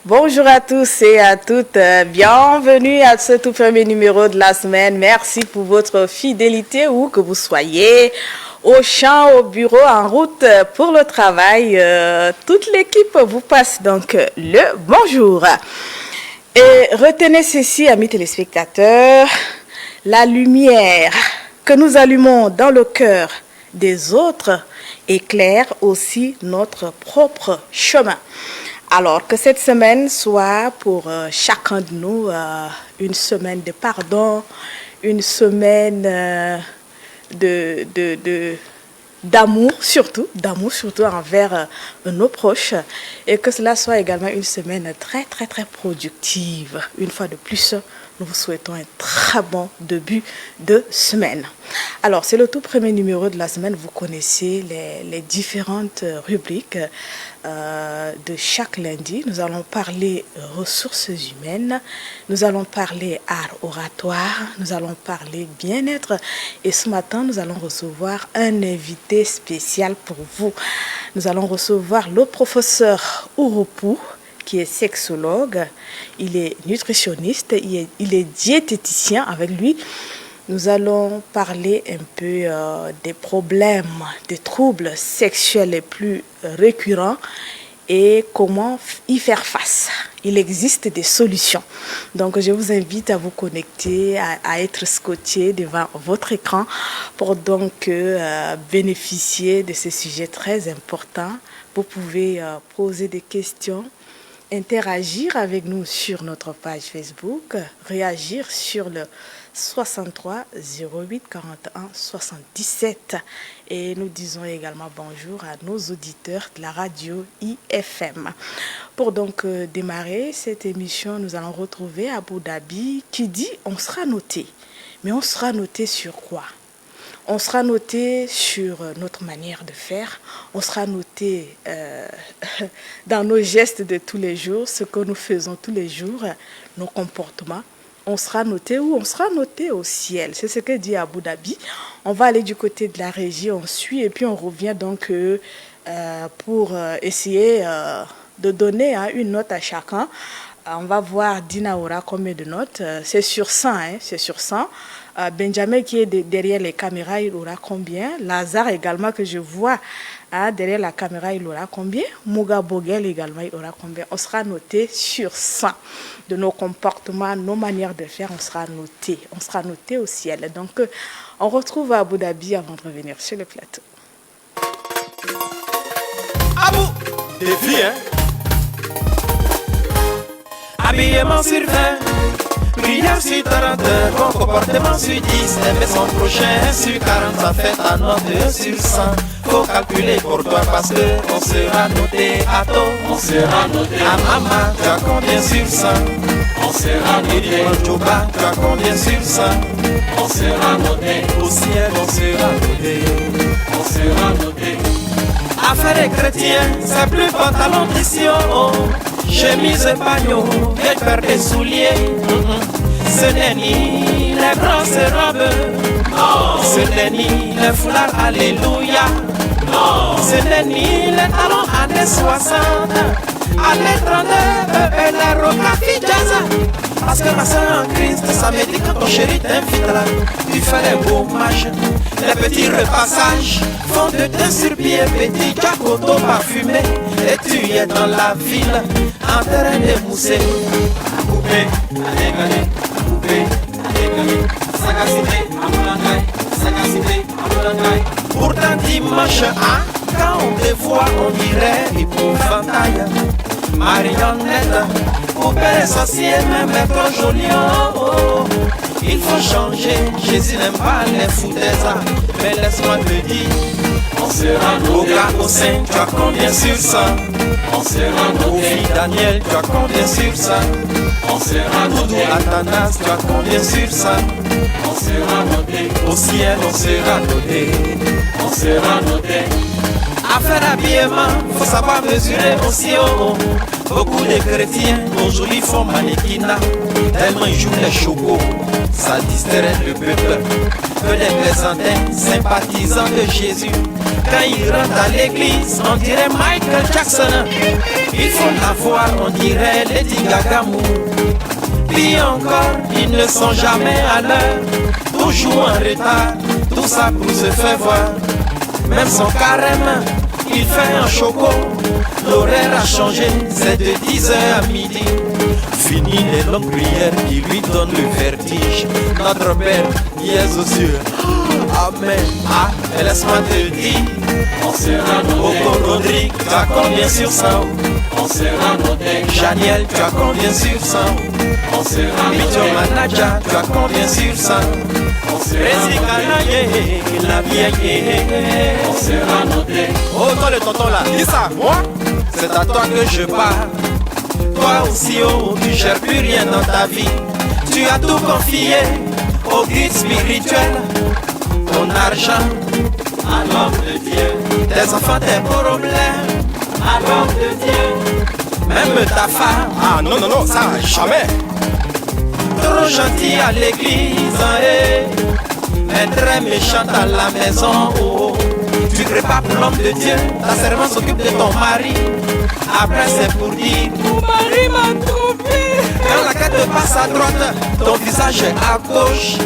Bonjour à tous et à toutes, bienvenue à ce tout premier numéro de la semaine. Merci pour votre fidélité où que vous soyez, au champ, au bureau, en route pour le travail. Toute l'équipe vous passe donc le bonjour. Et retenez ceci, amis téléspectateurs, la lumière que nous allumons dans le cœur des autres éclaire aussi notre propre chemin. Alors que cette semaine soit pour chacun de nous une semaine de pardon, une semaine d'amour surtout envers nos proches, et que cela soit également une semaine très très très productive. Une fois de plus, nous vous souhaitons un très bon début de semaine. Alors, c'est le tout premier numéro de la semaine. Vous connaissez les différentes rubriques de chaque lundi. Nous allons parler ressources humaines, nous allons parler art oratoire, nous allons parler bien-être. Et ce matin, nous allons recevoir un invité spécial pour vous. Nous allons recevoir le professeur Ouroupou, qui est sexologue, il est nutritionniste, il est diététicien. Avec lui, nous allons parler un peu des problèmes, des troubles sexuels les plus récurrents et comment y faire face. Il existe des solutions. Donc, je vous invite à vous connecter, à être scotché devant votre écran pour donc bénéficier de ce sujet très important. Vous pouvez poser des questions, interagir avec nous sur notre page Facebook, réagir sur le 63 08 41 77. Et nous disons également bonjour à nos auditeurs de la radio IFM. Pour donc démarrer cette émission, nous allons retrouver Abu Dhabi qui dit on sera noté. Mais on sera noté sur quoi ? On sera noté sur notre manière de faire, on sera noté dans nos gestes de tous les jours, ce que nous faisons tous les jours, nos comportements. On sera noté où? On sera noté au ciel. C'est ce que dit Abu Dhabi. On va aller du côté de la régie, on suit et puis on revient donc pour essayer de donner une note à chacun. On va voir Dina aura combien de notes. C'est sur 100, c'est sur 100. Benjamin qui est derrière les caméras, il aura combien? Lazare également que je vois derrière la caméra, il aura combien? Muga Bogel également, il aura combien? On sera noté sur 100 de nos comportements, nos manières de faire, on sera noté au ciel. Donc, on retrouve Abu Dhabi avant de revenir sur le plateau. Abou, défi, hein? Habillement sur 20, prière sur 40, bon comportement sur 10, aimer son prochain sur 40, ça fait ta note 2 sur 100. Faut calculer pour toi parce que on sera noté à tôt, on sera noté à maman, tu as combien sur 100? On sera noté au Joba, tu as combien sur 100? On sera noté au ciel, on sera noté, on sera noté. Affaires et chrétiens, c'est plus pantalon d'ici, oh. Chemise et pagnon, et paire de souliers. Ce n'est ni les grosses robes, ce n'est ni les foulards, alléluia. Ce n'est ni les talons années 60, années 39 et les rocafi jazz. Parce que ma soeur en Christ, ça me dit que ton chéri t'invite là. Tu fais les beaux matchs, les petits repassages font de tes sur pied, petit jacoto parfumé. Et tu es dans la ville, en terrain de mousser. Coupé, allez, allez, coupé, allez, allez. Sagacité, amoulangaï, sagacité, amoulangaï. Pourtant dimanche, quand on te voit, on dirait épouvantail. Marionnette, poupée sorcière, même être joli, oh. Il faut changer, Jésus n'aime pas les foutaises. Mais laisse-moi te dire, on se Oga Hossein, tu as combien sur 100? Ovi Daniel, tu as combien sur 100? Doudou Athanas, tu as combien sur 100? Au ciel, on sera noté. Affaire habillement, faut savoir mesurer aussi haut. Beaucoup de chrétiens aujourd'hui font mannequinat, tellement ils jouent les chocos, ça distrait le peuple. Que les plaisantins, sympathisants de Jésus, quand ils rentrent à l'église, on dirait Michael Jackson. Ils font la voix, on dirait Lady Gaga. Puis encore, ils ne sont jamais à l'heure, toujours en retard, tout ça pour se faire voir. Même son carême, il fait un choco. L'horaire a changé, c'est de 10h à midi. Fini les longues prières qui lui donnent le vertige. Notre Père qui est aux cieux, Amen. Ah, et laisse-moi te dire, Oko Rodrigue, tu as combien sur 100? Janiel, tu as combien sur 100? Mityo Manaja, tu as combien sur 100? La vieille, oh toi le tonton là, dis ça, moi, c'est à toi que je parle. Toi aussi oh, tu gères plus rien dans ta vie. Tu as tout confié au guide spirituel. Ton argent à l'homme de Dieu, tes enfants, tes problèmes à l'homme de Dieu, même ta femme. Ah non, ça jamais. Trop gentil à l'église, mais très méchante à la maison. Oh. Tu crées pas pour l'homme de Dieu, ta servante s'occupe de ton mari. Après c'est pour dire, mon mari m'a trompé. Quand la quête passe à droite, ton visage est à gauche.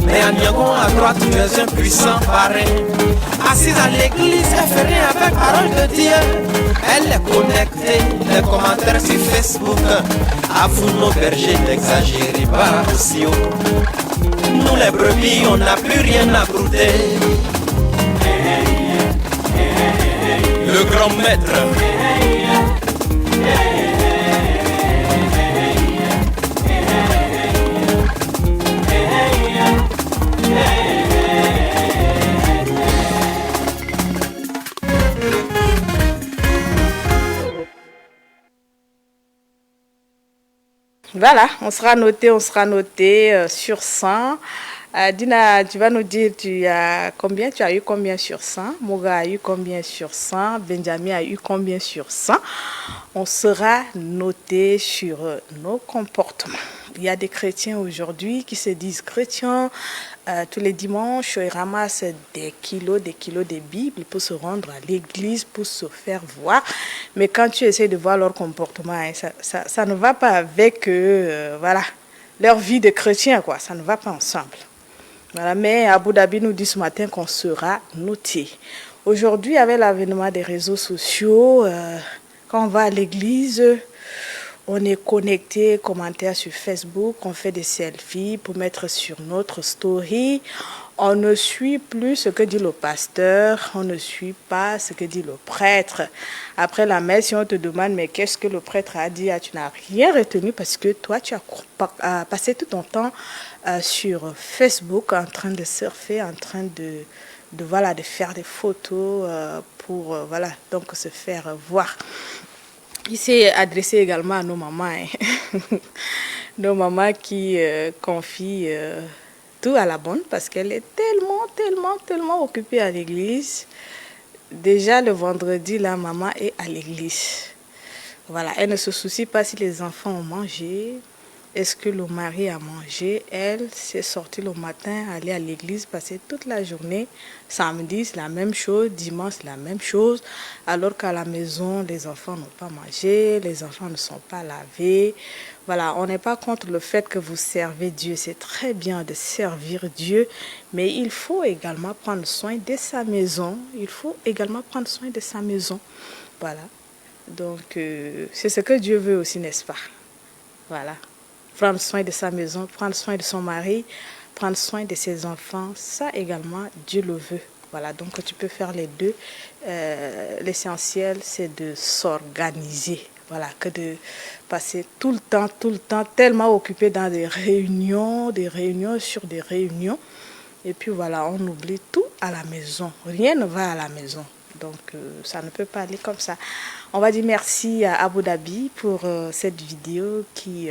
Mais en Yangon à droite, tu es un puissant parrain. Assise à l'église, elle fait rien avec parole de Dieu. Elle est connectée, les commentaires sur Facebook. À vous nos bergers, n'exagérez pas aussi haut. Nous les brebis, on n'a plus rien à brouter. Le grand maître. Voilà, on sera noté sur 100. Dina, tu vas nous dire, tu as eu combien sur 100? Moga a eu combien sur 100? Benjamin a eu combien sur 100? On sera noté sur nos comportements. Il y a des chrétiens aujourd'hui qui se disent chrétiens. Tous les dimanches, ils ramassent des kilos de Bible pour se rendre à l'église, pour se faire voir. Mais quand tu essaies de voir leur comportement, hein, ça ne va pas avec voilà, leur vie de chrétien, quoi. Ça ne va pas ensemble. Voilà, mais Abu Dhabi nous dit ce matin qu'on sera noté. Aujourd'hui, avec l'avènement des réseaux sociaux, quand on va à l'église, on est connecté, commentaire sur Facebook, on fait des selfies pour mettre sur notre story. On ne suit plus ce que dit le pasteur, on ne suit pas ce que dit le prêtre. Après la messe, si on te demande mais qu'est-ce que le prêtre a dit, tu n'as rien retenu parce que toi tu as passé tout ton temps sur Facebook en train de surfer, en train de faire des photos pour donc se faire voir. Il s'est adressé également à nos mamans, hein. Nos mamans qui confient tout à la bonne parce qu'elle est tellement occupée à l'église. Déjà le vendredi, la maman est à l'église. Voilà, elle ne se soucie pas si les enfants ont mangé. Est-ce que le mari a mangé? Elle s'est sortie le matin, aller à l'église, passer toute la journée. Samedi, c'est la même chose. Dimanche, c'est la même chose. Alors qu'à la maison, les enfants n'ont pas mangé, les enfants ne sont pas lavés. Voilà, on n'est pas contre le fait que vous servez Dieu. C'est très bien de servir Dieu, mais il faut également prendre soin de sa maison. Voilà. Donc, c'est ce que Dieu veut aussi, n'est-ce pas? Voilà. Prendre soin de sa maison, prendre soin de son mari, prendre soin de ses enfants, ça également, Dieu le veut. Voilà, donc tu peux faire les deux. L'essentiel, c'est de s'organiser. Voilà, que de passer tout le temps, tellement occupé dans des réunions sur des réunions. Et puis voilà, on oublie tout à la maison. Rien ne va à la maison. Donc, ça ne peut pas aller comme ça. On va dire merci à Abu Dhabi pour cette vidéo qui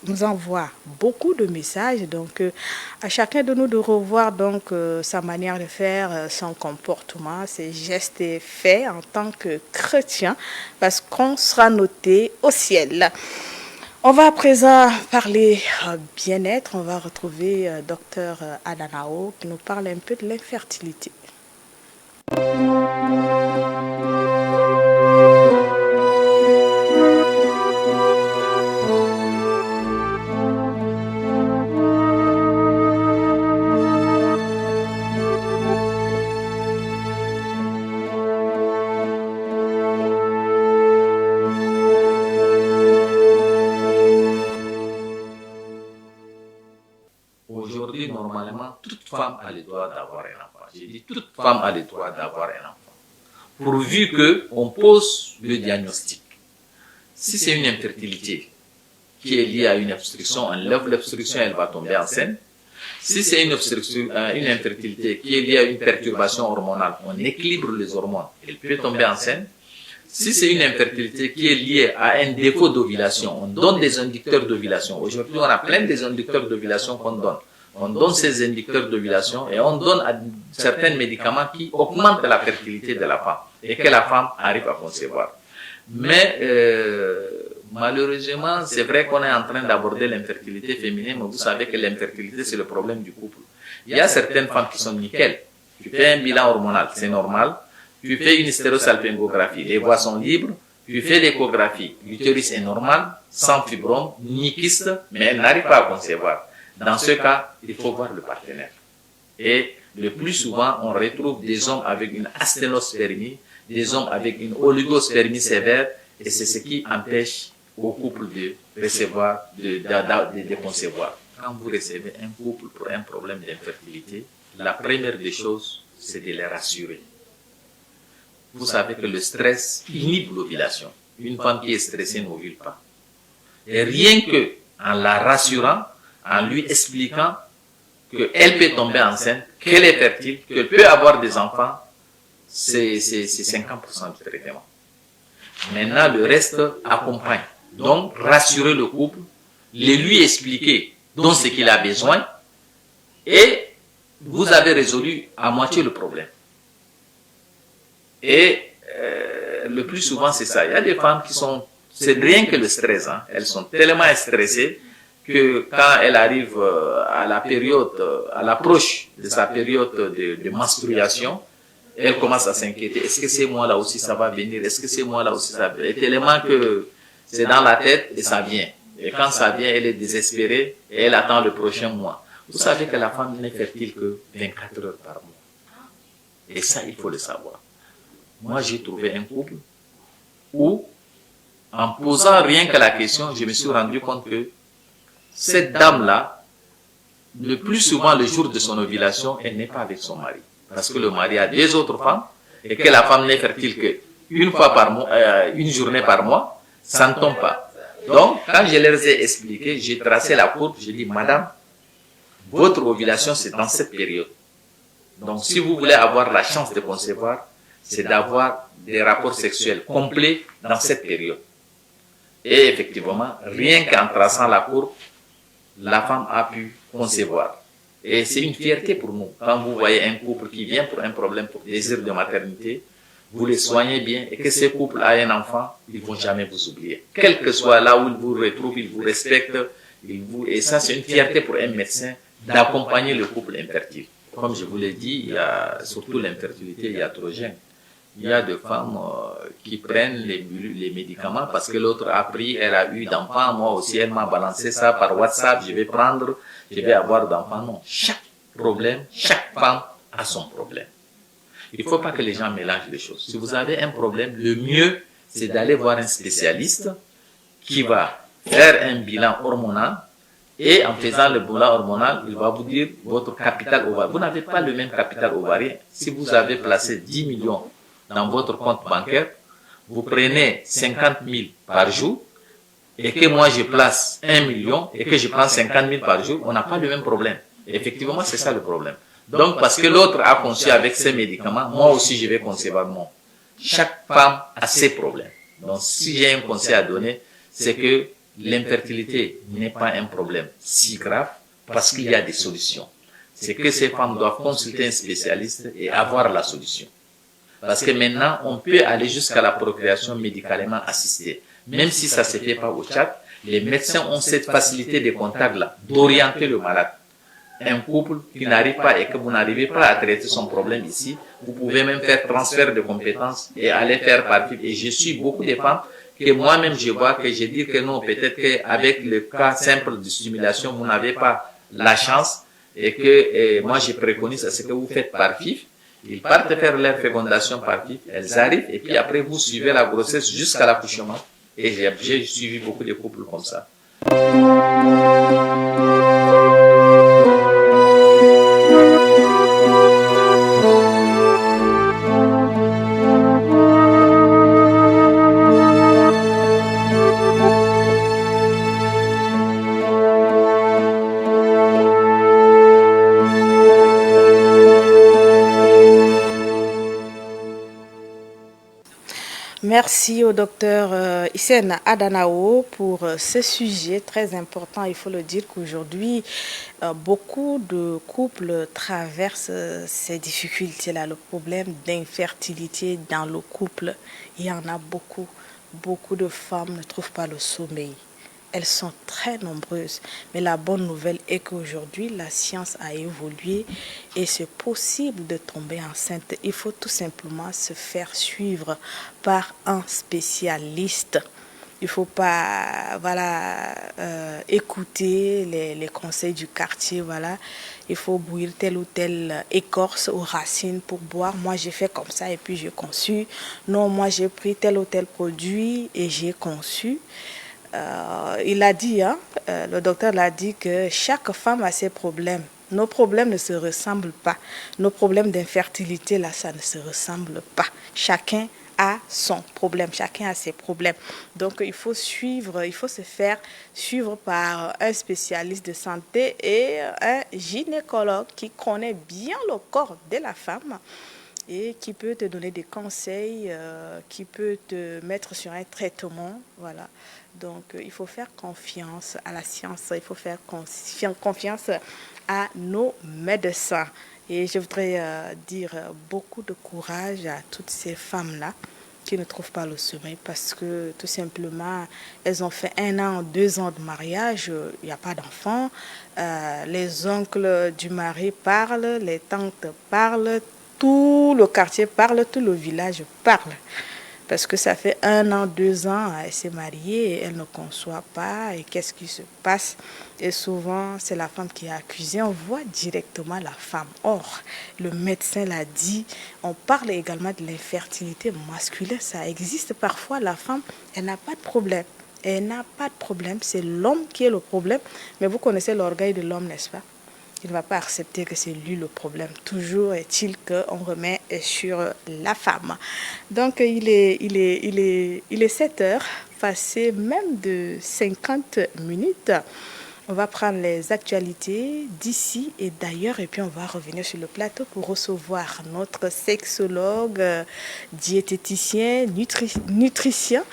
nous envoie beaucoup de messages. Donc, à chacun de nous de revoir donc sa manière de faire, son comportement, ses gestes et faits en tant que chrétien, parce qu'on sera noté au ciel. On va à présent parler bien-être. On va retrouver Dr Adanao qui nous parle un peu de l'infertilité. Aujourd'hui, normalement, toute femme a le droit d'avoir un enfant. J'ai dit toute femme a le droit d'avoir un enfant. Pourvu qu'on pose le diagnostic. Si c'est une infertilité qui est liée à une obstruction, on lève l'obstruction, elle va tomber enceinte. Si c'est une infertilité qui est liée à une perturbation hormonale, on équilibre les hormones, elle peut tomber enceinte. Si c'est une infertilité qui est liée à un défaut d'ovulation, on donne des inducteurs d'ovulation. Aujourd'hui, on a plein des inducteurs d'ovulation qu'on donne. On donne ces inducteurs d'ovulation et on donne certains médicaments qui augmentent la fertilité de la femme et que la femme arrive à concevoir. Mais malheureusement, c'est vrai qu'on est en train d'aborder l'infertilité féminine, mais vous savez que l'infertilité, c'est le problème du couple. Il y a certaines femmes qui sont nickel. Tu fais un bilan hormonal, c'est normal. Tu fais une stérosalpingographie, les voies sont libres. Tu fais l'échographie, l'utérus est normal, sans fibrome, ni kyste, mais elle n'arrive pas à concevoir. Dans ce cas, il faut voir le partenaire. Et le plus souvent, on retrouve des hommes avec une asténospermie, des hommes avec une oligospermie sévère, et c'est ce qui empêche au couple de recevoir, de concevoir. Quand vous recevez un couple pour un problème d'infertilité, la première des choses, c'est de les rassurer. Vous savez que le stress inhibe l'ovulation. Une femme qui est stressée n'ovule pas. Et rien que en la rassurant, en lui expliquant qu'elle peut tomber enceinte, qu'elle est fertile, qu'elle peut avoir des enfants, c'est 50% du traitement. Maintenant, le reste accompagne. Donc, rassurer le couple, lui expliquer dont ce qu'il a besoin, et vous avez résolu à moitié le problème. Et le plus souvent, c'est ça. Il y a des femmes qui sont, c'est rien que le stress, hein. Elles sont tellement stressées que quand elles arrivent à la période, à l'approche de sa période de menstruation, elles commencent à s'inquiéter. Est-ce que c'est moi là aussi ça va venir? Est-ce que c'est moi là aussi ça va venir? Et tellement que c'est dans la tête et ça vient. Et quand ça vient, elle est désespérée et elle attend le prochain mois. Vous savez que la femme n'est fertile que 24 heures par mois. Et ça, il faut le savoir. Moi, j'ai trouvé un couple où, en posant rien que la question, je me suis rendu compte que cette dame-là, le plus souvent, le jour de son ovulation, elle n'est pas avec son mari. Parce que le mari a 2 autres femmes et que la femme n'est fertile qu'une fois par mois, une journée par mois, ça ne tombe pas. Donc, quand je leur ai expliqué, j'ai tracé la courbe, j'ai dit, madame, votre ovulation, c'est dans cette période. Donc, si vous voulez avoir la chance de concevoir, c'est d'avoir des rapports sexuels complets dans cette période. Et effectivement, rien qu'en traçant la courbe, la femme a pu concevoir. Et c'est une fierté pour nous. Quand vous voyez un couple qui vient pour un problème, pour désir de maternité, vous les soignez bien et que ce couple a un enfant, ils ne vont jamais vous oublier. Quel que soit là où ils vous retrouvent, ils vous respectent. Et ça, c'est une fierté pour un médecin d'accompagner le couple infertile. Comme je vous l'ai dit, il y a surtout l'infertilité iatrogène. Il y a des femmes qui prennent les médicaments parce que l'autre a pris, elle a eu d'enfants. Moi aussi, elle m'a balancé ça par WhatsApp. Je vais prendre, je vais avoir d'enfants. Non, chaque problème, chaque femme a son problème. Il ne faut pas que les gens mélangent les choses. Si vous avez un problème, le mieux, c'est d'aller voir un spécialiste qui va faire un bilan hormonal. Et en faisant le bilan hormonal, il va vous dire votre capital ovarien. Vous n'avez pas le même capital ovarien. Si vous avez placé 10 millions dans votre compte bancaire, vous prenez 50 000 par jour, et que moi je place 1 million, et que je prends 50 000 par jour, on n'a pas le même problème. Et effectivement, c'est ça le problème. Donc, parce que l'autre a conçu avec ses médicaments, moi aussi je vais concevoir mon. chaque femme a ses problèmes. Donc, si j'ai un conseil à donner, c'est que l'infertilité n'est pas un problème si grave parce qu'il y a des solutions. C'est que ces femmes doivent consulter un spécialiste et avoir la solution. Parce que maintenant, on peut aller jusqu'à la procréation médicalement assistée. Même si ça ne se fait pas au Tchad, les médecins ont cette facilité de contact-là, d'orienter le malade. Un couple qui n'arrive pas et que vous n'arrivez pas à traiter son problème ici, vous pouvez même faire transfert de compétences et aller faire par fibre. Et je suis beaucoup de femmes que moi-même je vois que je dis que non, peut-être qu'avec le cas simple de stimulation, vous n'avez pas la chance et que moi je préconise à ce que vous faites par FIF. Ils partent faire leur fécondation par FIF, elles arrivent et puis après vous suivez la grossesse jusqu'à l'accouchement. Et j'ai suivi beaucoup de couples comme ça. Merci au docteur Hissène Adanao pour ce sujet très important. Il faut le dire qu'aujourd'hui, beaucoup de couples traversent ces difficultés-là, le problème d'infertilité dans le couple. Il y en a beaucoup. Beaucoup de femmes ne trouvent pas le sommeil. Elles sont très nombreuses. Mais la bonne nouvelle est qu'aujourd'hui, la science a évolué et c'est possible de tomber enceinte. Il faut tout simplement se faire suivre par un spécialiste. Il ne faut pas écouter les conseils du quartier. Voilà. Il faut bouillir telle ou telle écorce aux racines pour boire. Moi, j'ai fait comme ça et puis j'ai conçu. Non, moi, j'ai pris tel ou tel produit et j'ai conçu. Il a dit, le docteur l'a dit que chaque femme a ses problèmes. Nos problèmes ne se ressemblent pas. Nos problèmes d'infertilité, là, ça ne se ressemble pas. Chacun a son problème, chacun a ses problèmes. Donc, il faut se faire suivre par un spécialiste de santé et un gynécologue qui connaît bien le corps de la femme et qui peut te donner des conseils, qui peut te mettre sur un traitement, voilà. Donc, il faut faire confiance à la science, il faut faire confiance à nos médecins. Et je voudrais dire beaucoup de courage à toutes ces femmes-là qui ne trouvent pas le sommeil parce que tout simplement, elles ont fait 1 an, 2 ans de mariage, il n'y a pas d'enfant. Les oncles du mari parlent, les tantes parlent, tout le quartier parle, tout le village parle. Parce que ça fait 1 an, 2 ans, elle s'est mariée et elle ne conçoit pas. Et qu'est-ce qui se passe? Et souvent, c'est la femme qui est accusée. On voit directement la femme. Or, le médecin l'a dit. On parle également de l'infertilité masculine. Ça existe parfois. La femme, elle n'a pas de problème. Elle n'a pas de problème. C'est l'homme qui est le problème. Mais vous connaissez l'orgueil de l'homme, n'est-ce pas? Il ne va pas accepter que c'est lui le problème. Toujours est-il qu'on remet sur la femme. Donc, il est 7 heures, passé même de 50 minutes. On va prendre les actualités d'ici et d'ailleurs et puis on va revenir sur le plateau pour recevoir notre sexologue, diététicien, nutritionniste,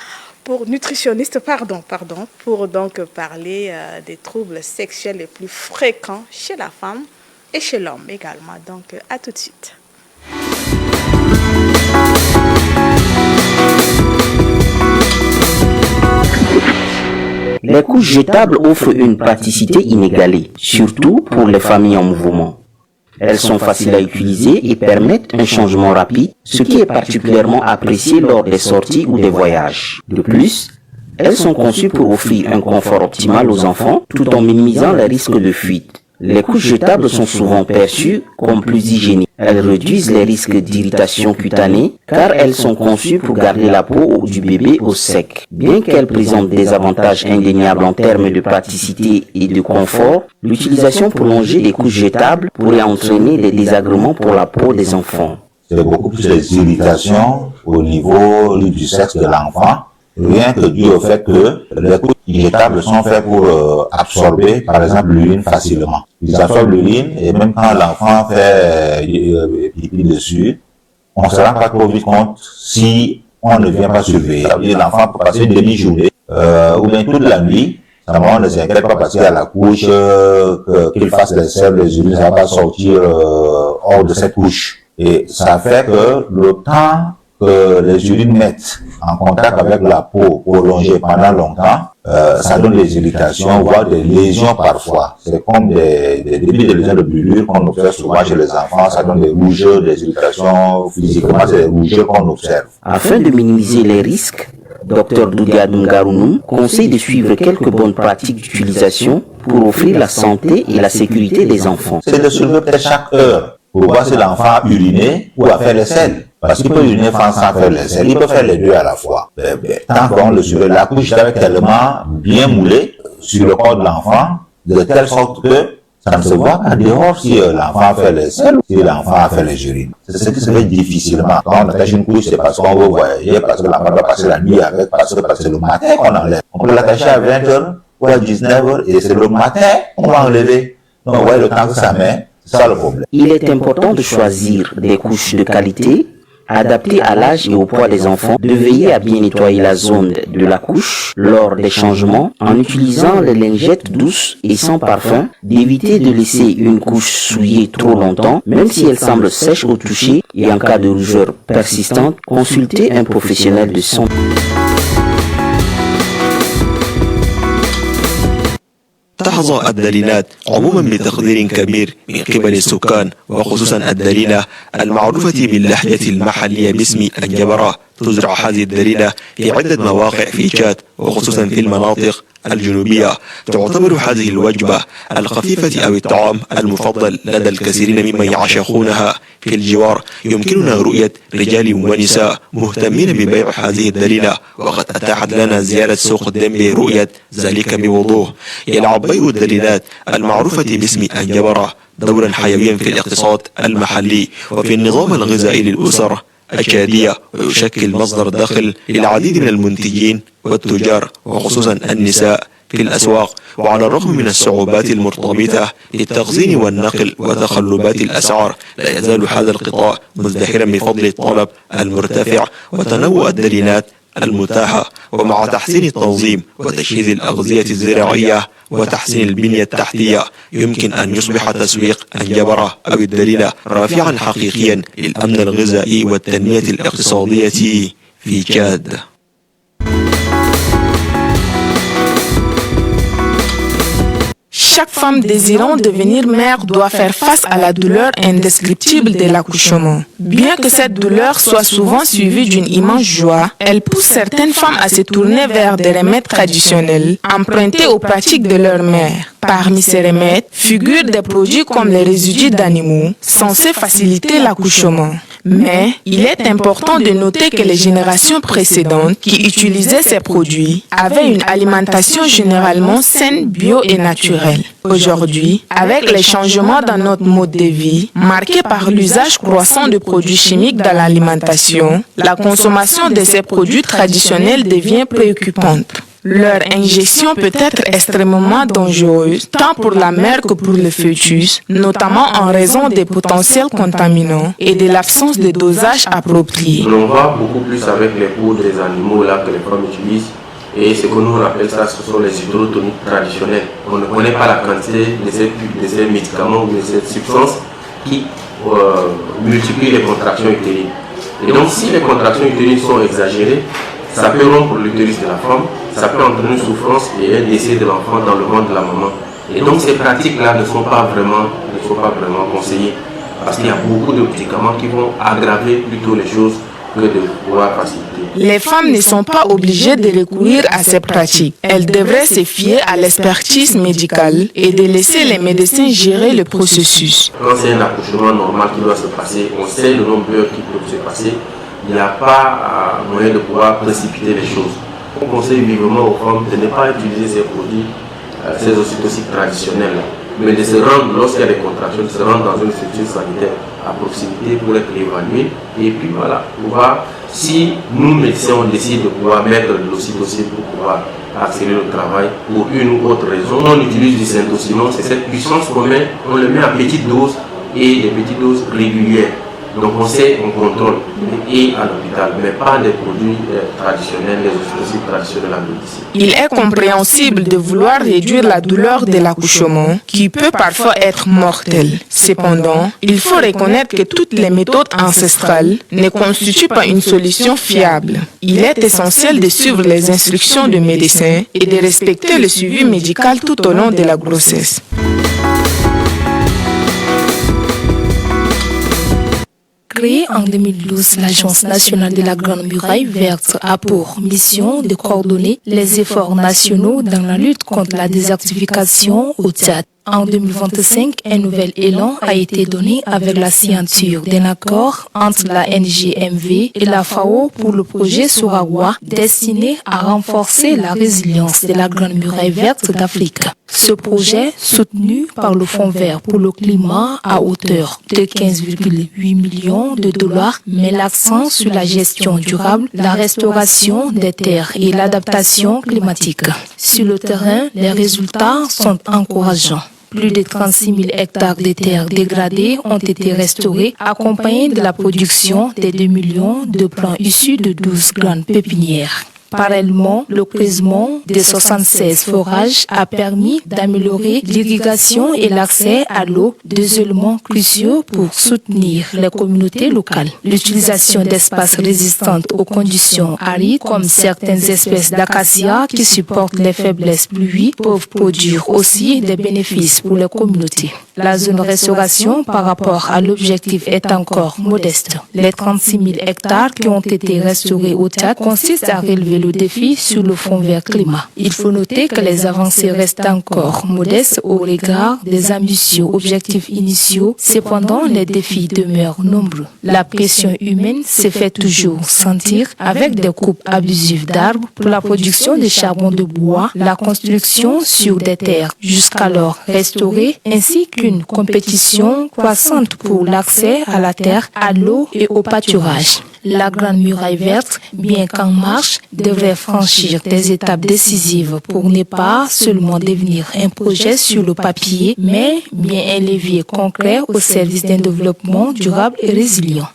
pour donc parler des troubles sexuels les plus fréquents chez la femme et chez l'homme également. Donc, à tout de suite. Les couches jetables offrent une praticité inégalée, surtout pour les familles en mouvement. Elles sont faciles à utiliser et permettent un changement rapide, ce qui est particulièrement apprécié lors des sorties ou des voyages. De plus, elles sont conçues pour offrir un confort optimal aux enfants tout en minimisant les risques de fuite. Les couches jetables sont souvent perçues comme plus hygiéniques. Elles réduisent les risques d'irritation cutanée car elles sont conçues pour garder la peau du bébé au sec. Bien qu'elles présentent des avantages indéniables en termes de praticité et de confort, l'utilisation prolongée des couches jetables pourrait entraîner des désagréments pour la peau des enfants. C'est beaucoup plus des irritations au niveau du sexe de l'enfant, rien que dû au fait que les couches jetables sont faits pour absorber, par exemple, l'urine facilement. Ils absorbent l'urine et même quand l'enfant fait pipi dessus, on ne se rend pas trop vite compte si on ne vient pas surveiller. L'enfant peut passer une demi-journée ou bien toute la nuit. La maman ne s'inquiète pas parce qu'à la couche, qu'il fasse les selles, les urines, ça va sortir hors de cette couche. Et ça fait que le temps que les urines mettent en contact avec la peau prolongée pendant longtemps, ça donne des irritations, voire des lésions parfois. C'est comme des débits de lésions de brûlure qu'on observe souvent chez les enfants. Ça donne des rougeurs, des irritations physiquement, c'est des rougeurs qu'on observe. Afin de minimiser les risques, Dr Doudia Dungarounou conseille de suivre quelques bonnes pratiques d'utilisation pour offrir la santé et la sécurité des enfants. C'est de surveiller peut-être chaque heure pour voir si l'enfant a uriné ou a fait les selles. Parce qu'il peut uriner sans faire les selles, il peut faire les deux à la fois. Tant qu'on le surveille, la couche doit être tellement bien moulée sur le corps de l'enfant, de telle sorte que ça ne se voit qu'à dehors si l'enfant a fait les selles ou si l'enfant a fait les urines. C'est ce qui se fait difficilement. Quand on attache une couche, c'est parce qu'on veut voyager, parce que l'enfant doit passer la nuit avec, parce que c'est le matin qu'on enlève. On peut l'attacher à 20h ou à 19h et c'est le matin qu'on va enlever. Donc, ouais, le temps que ça met, c'est ça le problème. Il est important de choisir des couches de qualité, adaptées à l'âge et au poids des enfants, de veiller à bien nettoyer la zone de la couche lors des changements en utilisant les lingettes douces et sans parfum, d'éviter de laisser une couche souillée trop longtemps, même si elle semble sèche au toucher, et en cas de rougeur persistante, consulter un professionnel de santé. تحظى الدليلات عموما بتقدير كبير من قبل السكان وخصوصا الدليلة المعروفة باللهجة المحلية باسم الجبرة. تزرع هذه الدليلة في عدة مواقع في تشاد وخصوصا في المناطق الجنوبية. تعتبر هذه الوجبة الخفيفة أو الطعام المفضل لدى الكثيرين ممن يعشقونها. في الجوار يمكننا رؤية رجال ونساء مهتمين ببيع هذه الدليلة، وقد أتاحت لنا زيارة سوق الدم لرؤية ذلك بوضوح. يلعب بيع الدليلات المعروفة باسم الجبرة دورا حيويا في الاقتصاد المحلي وفي النظام الغذائي للأسر التشادية، ويشكل مصدر دخل للعديد من المنتجين والتجار وخصوصا النساء في الأسواق. وعلى الرغم من الصعوبات المرتبطة بالتخزين والنقل وتقلبات الأسعار، لا يزال هذا القطاع مزدهرا بفضل الطلب المرتفع وتنوع الدليلات المتاحة، ومع تحسين التنظيم وتجهيز الأغذية الزراعية وتحسين البنية التحتية يمكن أن يصبح تسويق الجبرة أو الدليلة رافعا حقيقيا للأمن الغذائي والتنمية الاقتصادية في تشاد. Chaque femme désirant devenir mère doit faire face à la douleur indescriptible de l'accouchement. Bien que cette douleur soit souvent suivie d'une immense joie, elle pousse certaines femmes à se tourner vers des remèdes traditionnels, empruntés aux pratiques de leur mère. Parmi ces remèdes figurent des produits comme les résidus d'animaux, censés faciliter l'accouchement. Mais il est important de noter que les générations précédentes qui utilisaient ces produits avaient une alimentation généralement saine, bio et naturelle. Aujourd'hui, avec les changements dans notre mode de vie, marqués par l'usage croissant de produits chimiques dans l'alimentation, la consommation de ces produits traditionnels devient préoccupante. Leur ingestion peut être extrêmement dangereuse, tant pour la mère que pour le fœtus, notamment en raison des potentiels contaminants et de l'absence de dosage approprié. On va beaucoup plus avec les poudres des animaux là que les femmes utilisent. Et ce que nous rappelle ça, ce sont les hydrotoniques traditionnels. On ne connaît pas la quantité de ces médicaments ou de ces substances qui multiplient les contractions utérines. Et donc si les contractions utérines sont exagérées, ça peut rompre l'utérus de la femme, ça peut entraîner une souffrance et un décès de l'enfant dans le ventre de la maman. Et donc ces pratiques-là ne sont pas vraiment conseillées parce qu'il y a beaucoup de médicaments qui vont aggraver plutôt les choses que de pouvoir faciliter. Les femmes ne sont pas obligées de recourir à ces pratiques. Elles devraient se fier à l'expertise médicale et de laisser les médecins gérer le processus. Quand c'est un accouchement normal qui doit se passer, on sait le nombre d'heures qui peuvent se passer. Il n'y a pas moyen de pouvoir précipiter les choses. On conseille vivement aux femmes de ne pas utiliser ces produits, ces ocytocides traditionnels, mais de se rendre, lorsqu'il y a des contractions, de se rendre dans une structure sanitaire à proximité pour être évalué. Et puis voilà, pouvoir, si nous médecins on décide de pouvoir mettre de l'ocytocine pour pouvoir accélérer le travail, pour une ou autre raison, on utilise du syntocinon, c'est cette puissance qu'on met, on le met à petite dose et des petites doses régulières. Donc on sait, on contrôle, et à l'hôpital, mais pas des produits traditionnels, les explosifs traditionnels à médecine. Il est compréhensible de vouloir réduire la douleur de l'accouchement, qui peut parfois être mortelle. Cependant, il faut reconnaître que toutes les méthodes ancestrales ne constituent pas une solution fiable. Il est essentiel de suivre les instructions du médecin et de respecter le suivi médical tout au long de la grossesse. Créée en 2012, l'Agence nationale de la Grande Muraille Verte a pour mission de coordonner les efforts nationaux dans la lutte contre la désertification au Tchad. En 2025, un nouvel élan a été donné avec la signature d'un accord entre la NGMV et la FAO pour le projet Sourawa destiné à renforcer la résilience de la Grande Muraille Verte d'Afrique. Ce projet, soutenu par le Fonds vert pour le climat à hauteur de 15,8 millions de dollars, met l'accent sur la gestion durable, la restauration des terres et l'adaptation climatique. Sur le terrain, les résultats sont encourageants. Plus de 36 000 hectares de terres dégradées ont été restaurés, accompagnés de la production de 2 millions de plants issus de 12 grandes pépinières. Parallèlement, le creusement des 76 forages a permis d'améliorer l'irrigation et l'accès à l'eau, deux éléments cruciaux pour soutenir les communautés locales. L'utilisation d'espaces résistants aux conditions arides, comme certaines espèces d'acacia qui supportent les faiblesses pluvies, peuvent produire aussi des bénéfices pour les communautés. La zone restauration par rapport à l'objectif est encore modeste. Les 36 000 hectares qui ont été restaurés au Tchad consistent à relever le défi sur le Fonds vert climat. Il faut noter que les avancées restent encore modestes au regard des ambitieux objectifs initiaux. Cependant, les défis demeurent nombreux. La pression humaine se fait toujours sentir avec des coupes abusives d'arbres pour la production de charbon de bois, la construction sur des terres jusqu'alors restaurées, ainsi qu'une compétition croissante pour l'accès à la terre, à l'eau et au pâturage. La Grande Muraille Verte, bien qu'en marche, devrait franchir des étapes décisives pour ne pas seulement devenir un projet sur le papier, mais bien un levier concret au service d'un développement durable et résilient.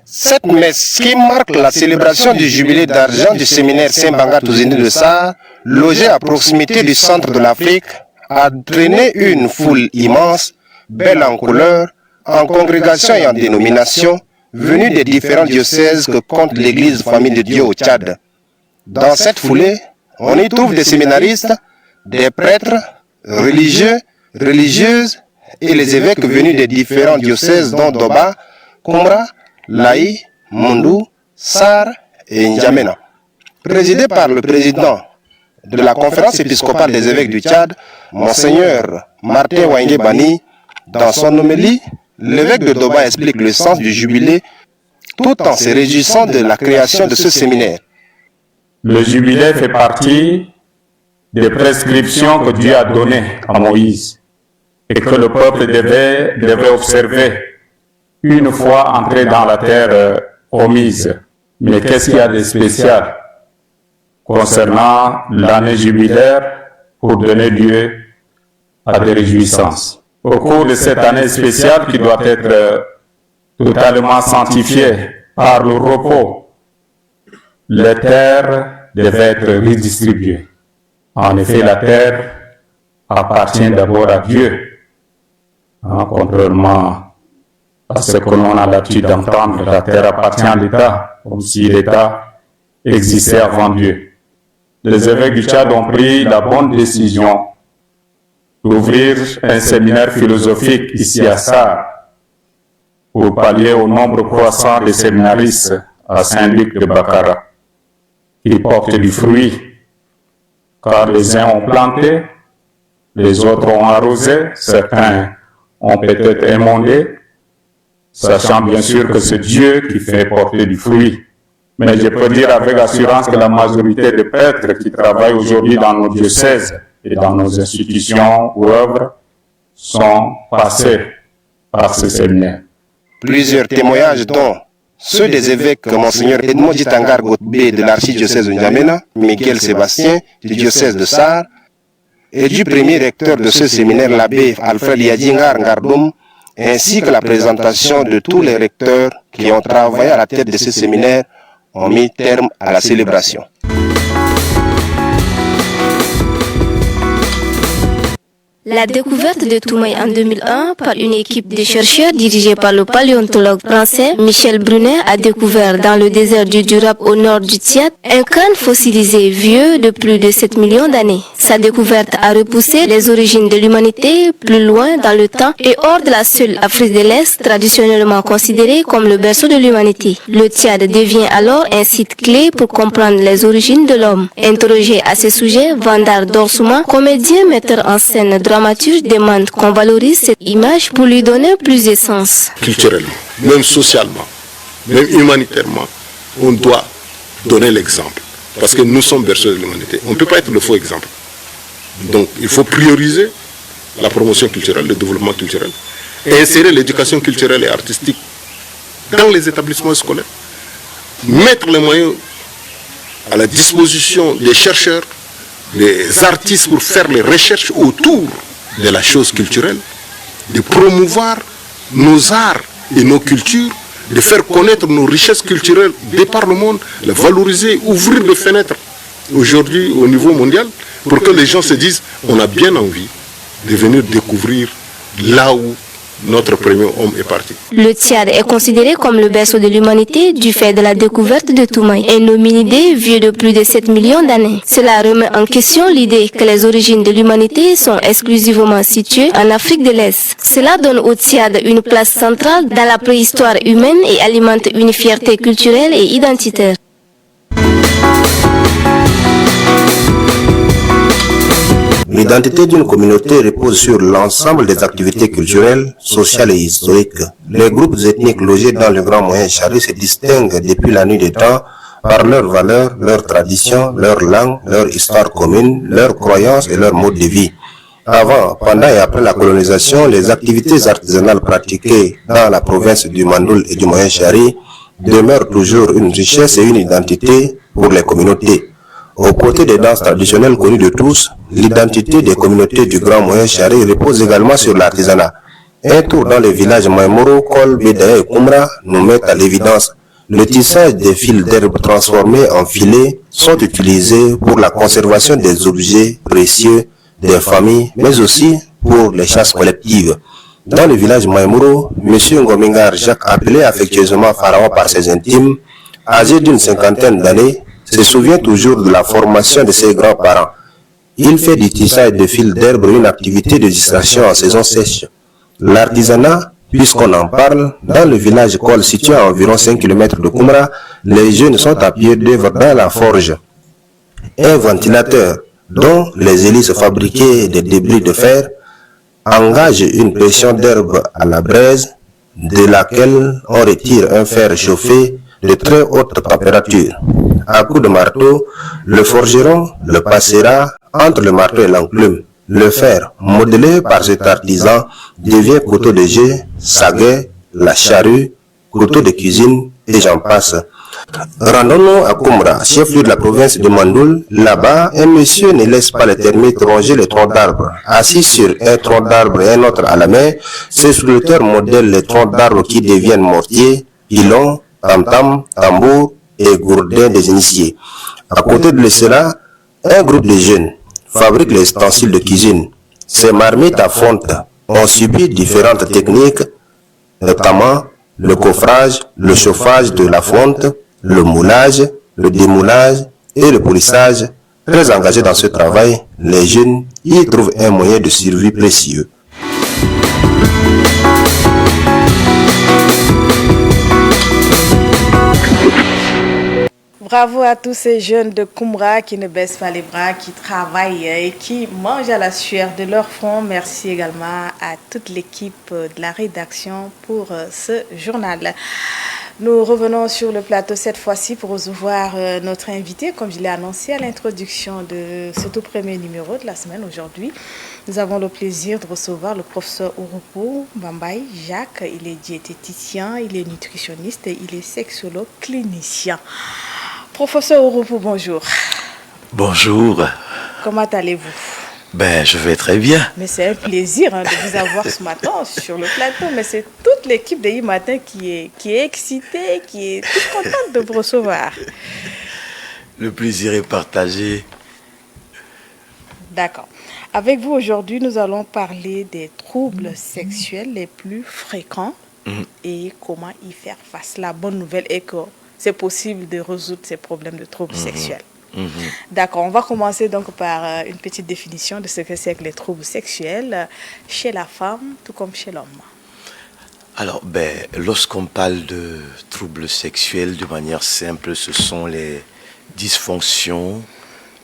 Cette messe qui marque la célébration du jubilé d'argent du séminaire Saint-Banga Touzini de Sarr, logé à proximité du centre de l'Afrique, a traîné une foule immense, belle en couleur, en congrégation et en dénomination, venue des différents diocèses que compte l'Église Famille de Dieu au Tchad. Dans cette foulée, on y trouve des séminaristes, des prêtres, religieux, religieuses et les évêques venus des différents diocèses dont Doba, Koumra, Laï, Mondou, Sarr et N'Djamena. Présidé par le président de la conférence épiscopale des évêques du Tchad, Monseigneur Martin Waingue Bani, dans son homélie, l'évêque de Doba explique le sens du jubilé tout en se réjouissant de la création de ce séminaire. Le jubilé fait partie des prescriptions que Dieu a données à Moïse et que le peuple devait observer une fois entré dans la terre promise. Mais qu'est-ce qu'il y a de spécial concernant l'année jubilaire pour donner lieu à des réjouissances? Au cours de cette année spéciale qui doit être totalement sanctifiée par le repos, les terres devaient être redistribuées. En effet, la terre appartient d'abord à Dieu, contrairement à ce que l'on a l'habitude d'entendre, la terre appartient à l'État, comme si l'État existait avant Dieu. Les évêques du Tchad ont pris la bonne décision d'ouvrir un séminaire philosophique ici à Sarr pour pallier au nombre croissant de séminaristes à Saint-Luc de Bakara qui portent du fruit, car les uns ont planté, les autres ont arrosé, certains ont peut-être émondé, sachant bien sûr que c'est Dieu qui fait porter du fruit. Mais je peux dire avec assurance que la majorité des prêtres qui travaillent aujourd'hui dans nos diocèses et dans nos institutions ou œuvres sont passés par ce séminaire. Plusieurs témoignages dont ceux des évêques comme Monseigneur Edmond Ditangar Gotbé de l'archidiocèse de N'Djamena, Miguel Sébastien du diocèse de Sarr, et du premier recteur de ce séminaire, l'abbé Alfred Yadingar Ngardoum, ainsi que la présentation de tous les recteurs qui ont travaillé à la tête de ce séminaire, ont mis terme à la célébration. La découverte de Toumaï en 2001 par une équipe de chercheurs dirigée par le paléontologue français Michel Brunet a découvert dans le désert du Durab au nord du Tchad un crâne fossilisé vieux de plus de 7 millions d'années. Sa découverte a repoussé les origines de l'humanité plus loin dans le temps et hors de la seule Afrique de l'Est, traditionnellement considérée comme le berceau de l'humanité. Le Tchad devient alors un site clé pour comprendre les origines de l'homme. Interrogé à ce sujet, Vandar Dorsouma, comédien, metteur en scène, dramaturge, demande qu'on valorise cette image pour lui donner plus de sens. Culturellement, même socialement, même humanitairement, on doit donner l'exemple. Parce que nous sommes berceaux de l'humanité. On ne peut pas être le faux exemple. Donc il faut prioriser la promotion culturelle, le développement culturel, et insérer l'éducation culturelle et artistique dans les établissements scolaires. Mettre les moyens à la disposition des chercheurs, des artistes pour faire les recherches autour de la chose culturelle, de promouvoir nos arts et nos cultures, de faire connaître nos richesses culturelles de par le monde, les valoriser, ouvrir des fenêtres aujourd'hui au niveau mondial pour que les gens se disent on a bien envie de venir découvrir là où notre premier homme est parti. Le Tchad est considéré comme le berceau de l'humanité du fait de la découverte de Toumaï, un hominidé vieux de plus de 7 millions d'années. Cela remet en question l'idée que les origines de l'humanité sont exclusivement situées en Afrique de l'Est. Cela donne au Tchad une place centrale dans la préhistoire humaine et alimente une fierté culturelle et identitaire. L'identité d'une communauté repose sur l'ensemble des activités culturelles, sociales et historiques. Les groupes ethniques logés dans le Grand Moyen Chari se distinguent depuis la nuit des temps par leurs valeurs, leurs traditions, leur langue, leur histoire commune, leurs croyances et leur mode de vie. Avant, pendant et après la colonisation, les activités artisanales pratiquées dans la province du Mandoul et du Moyen Chari demeurent toujours une richesse et une identité pour les communautés. Aux côtés des danses traditionnelles connues de tous, l'identité des communautés du Grand Moyen Chari repose également sur l'artisanat. Un tour dans les villages Maïmoro, Kol, Bédaé et Koumra nous met à l'évidence. Le tissage des fils d'herbe transformés en filets sont utilisés pour la conservation des objets précieux des familles, mais aussi pour les chasses collectives. Dans le village Maïmoro, M. Ngomingar Jacques, appelé affectueusement Pharaon par ses intimes, âgé d'une 50aine d'années, se souvient toujours de la formation de ses grands-parents. Il fait du tissage de fils d'herbe une activité de distraction en saison sèche. L'artisanat, puisqu'on en parle, dans le village Kol situé à environ 5 km de Koumra, les jeunes sont à pied d'œuvre dans la forge. Un ventilateur, dont les hélices fabriquées des débris de fer, engage une pression d'herbe à la braise, de laquelle on retire un fer chauffé de très haute température. À coup de marteau, le forgeron le passera entre le marteau et l'enclume. Le fer, modelé par cet artisan, devient couteau de jet, saguet, la charrue, couteau de cuisine et j'en passe. Rendons-nous à Koumra, chef-lieu de la province de Mandoul. Là-bas, un monsieur ne laisse pas les termites ronger les troncs d'arbres. Assis sur un tronc d'arbre et un autre à la main, ces sculpteurs modèlent les troncs d'arbres qui deviennent mortiers, pilons, tam-tam, tambour et gourdins des initiés. À côté de cela, un groupe de jeunes fabrique les ustensiles de cuisine. Ces marmites à fonte ont subi différentes techniques, notamment le coffrage, le chauffage de la fonte, le moulage, le démoulage et le polissage. Très engagés dans ce travail, les jeunes y trouvent un moyen de survie précieux. Bravo à tous ces jeunes de Koumra qui ne baissent pas les bras, qui travaillent et qui mangent à la sueur de leur front. Merci également à toute l'équipe de la rédaction pour ce journal. Nous revenons sur le plateau cette fois-ci pour recevoir notre invité, comme je l'ai annoncé à l'introduction de ce tout premier numéro de la semaine aujourd'hui. Nous avons le plaisir de recevoir le professeur Ouroupou Bambaye Jacques. Il est diététicien, il est nutritionniste et il est sexologue clinicien. Professeur Ouroupou, bonjour. Bonjour. Comment allez-vous? Ben, je vais très bien. Mais c'est un plaisir de vous avoir ce matin sur le plateau. Mais c'est toute l'équipe de Matin qui est excitée, qui est toute contente de vous recevoir. Le plaisir est partagé. D'accord. Avec vous aujourd'hui, nous allons parler des troubles sexuels les plus fréquents et comment y faire face. La bonne nouvelle est que c'est possible de résoudre ces problèmes de troubles sexuels. D'accord, on va commencer donc par une petite définition de ce que c'est que les troubles sexuels chez la femme, tout comme chez l'homme. Alors, lorsqu'on parle de troubles sexuels de manière simple, ce sont les dysfonctions,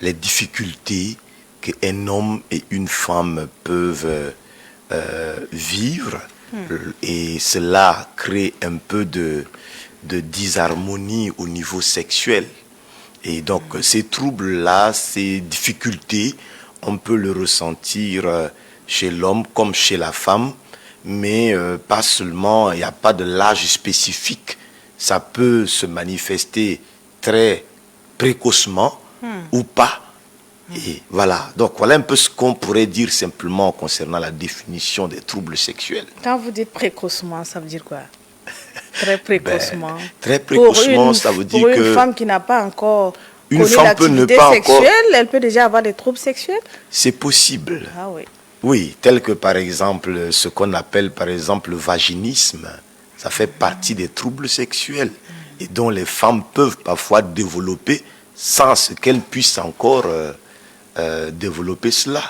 les difficultés qu'un homme et une femme peuvent vivre, et cela crée un peu de disharmonie au niveau sexuel. Et donc, ces troubles-là, ces difficultés, on peut le ressentir chez l'homme comme chez la femme, mais pas seulement, il n'y a pas de l'âge spécifique. Ça peut se manifester très précocement ou pas. Et voilà. Donc, voilà un peu ce qu'on pourrait dire simplement concernant la définition des troubles sexuels. Quand vous dites précocement, ça veut dire quoi? Très précocement. Très précocement, ça veut dire que... Pour une femme qui n'a pas encore une connu femme peut ne pas sexuelle, encore... elle peut déjà avoir des troubles sexuels? C'est possible. Ah oui. Oui, tel que par exemple, ce qu'on appelle par exemple le vaginisme, ça fait partie des troubles sexuels et dont les femmes peuvent parfois développer sans qu'elles puissent encore développer cela.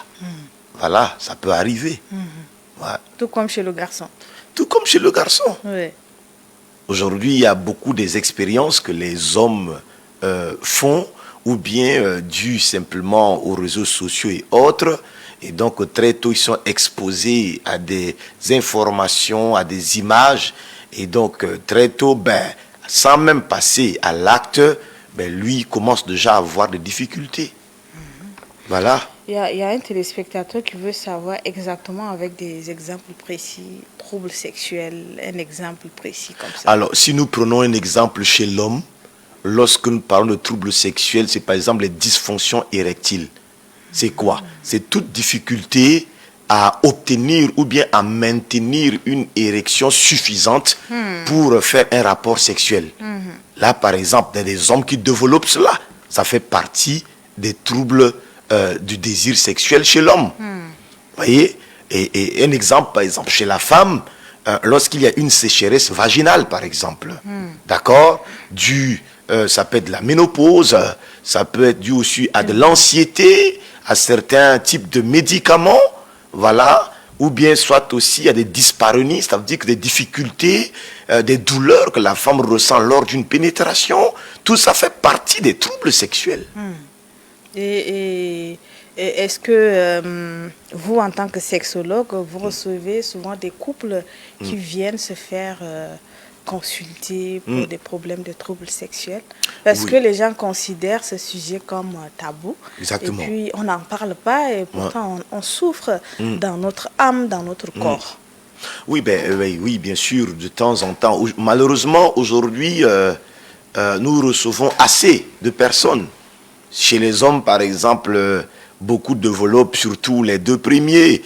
Voilà, ça peut arriver. Ouais. Tout comme chez le garçon. Tout comme chez le garçon. Oui. Aujourd'hui, il y a beaucoup des expériences que les hommes font, ou bien dues simplement aux réseaux sociaux et autres. Et donc, très tôt, ils sont exposés à des informations, à des images. Et donc, très tôt, sans même passer à l'acte, lui commence déjà à avoir des difficultés. Voilà. Il y a un téléspectateur qui veut savoir exactement avec des exemples précis, troubles sexuels, un exemple précis comme ça. Alors, si nous prenons un exemple chez l'homme, lorsque nous parlons de troubles sexuels, c'est par exemple les dysfonctions érectiles. C'est quoi? C'est toute difficulté à obtenir ou bien à maintenir une érection suffisante pour faire un rapport sexuel. Là, par exemple, il y a des hommes qui développent cela. Ça fait partie des troubles du désir sexuel chez l'homme. Vous voyez? Et un exemple, par exemple, chez la femme, lorsqu'il y a une sécheresse vaginale, par exemple, d'accord, ça peut être de la ménopause, ça peut être dû aussi à de l'anxiété, à certains types de médicaments, voilà, ou bien soit aussi à des dyspareunies, ça veut dire que des difficultés, des douleurs que la femme ressent lors d'une pénétration, tout ça fait partie des troubles sexuels. Et est-ce que vous, en tant que sexologue, vous recevez souvent des couples qui viennent se faire consulter pour des problèmes de troubles sexuels? Parce que les gens considèrent ce sujet comme tabou. Exactement. Et puis, on n'en parle pas et pourtant, on souffre dans notre âme, dans notre corps. Oui, oui, bien sûr, de temps en temps. Malheureusement, aujourd'hui, nous recevons assez de personnes. Chez les hommes, par exemple, beaucoup développent, surtout les deux premiers,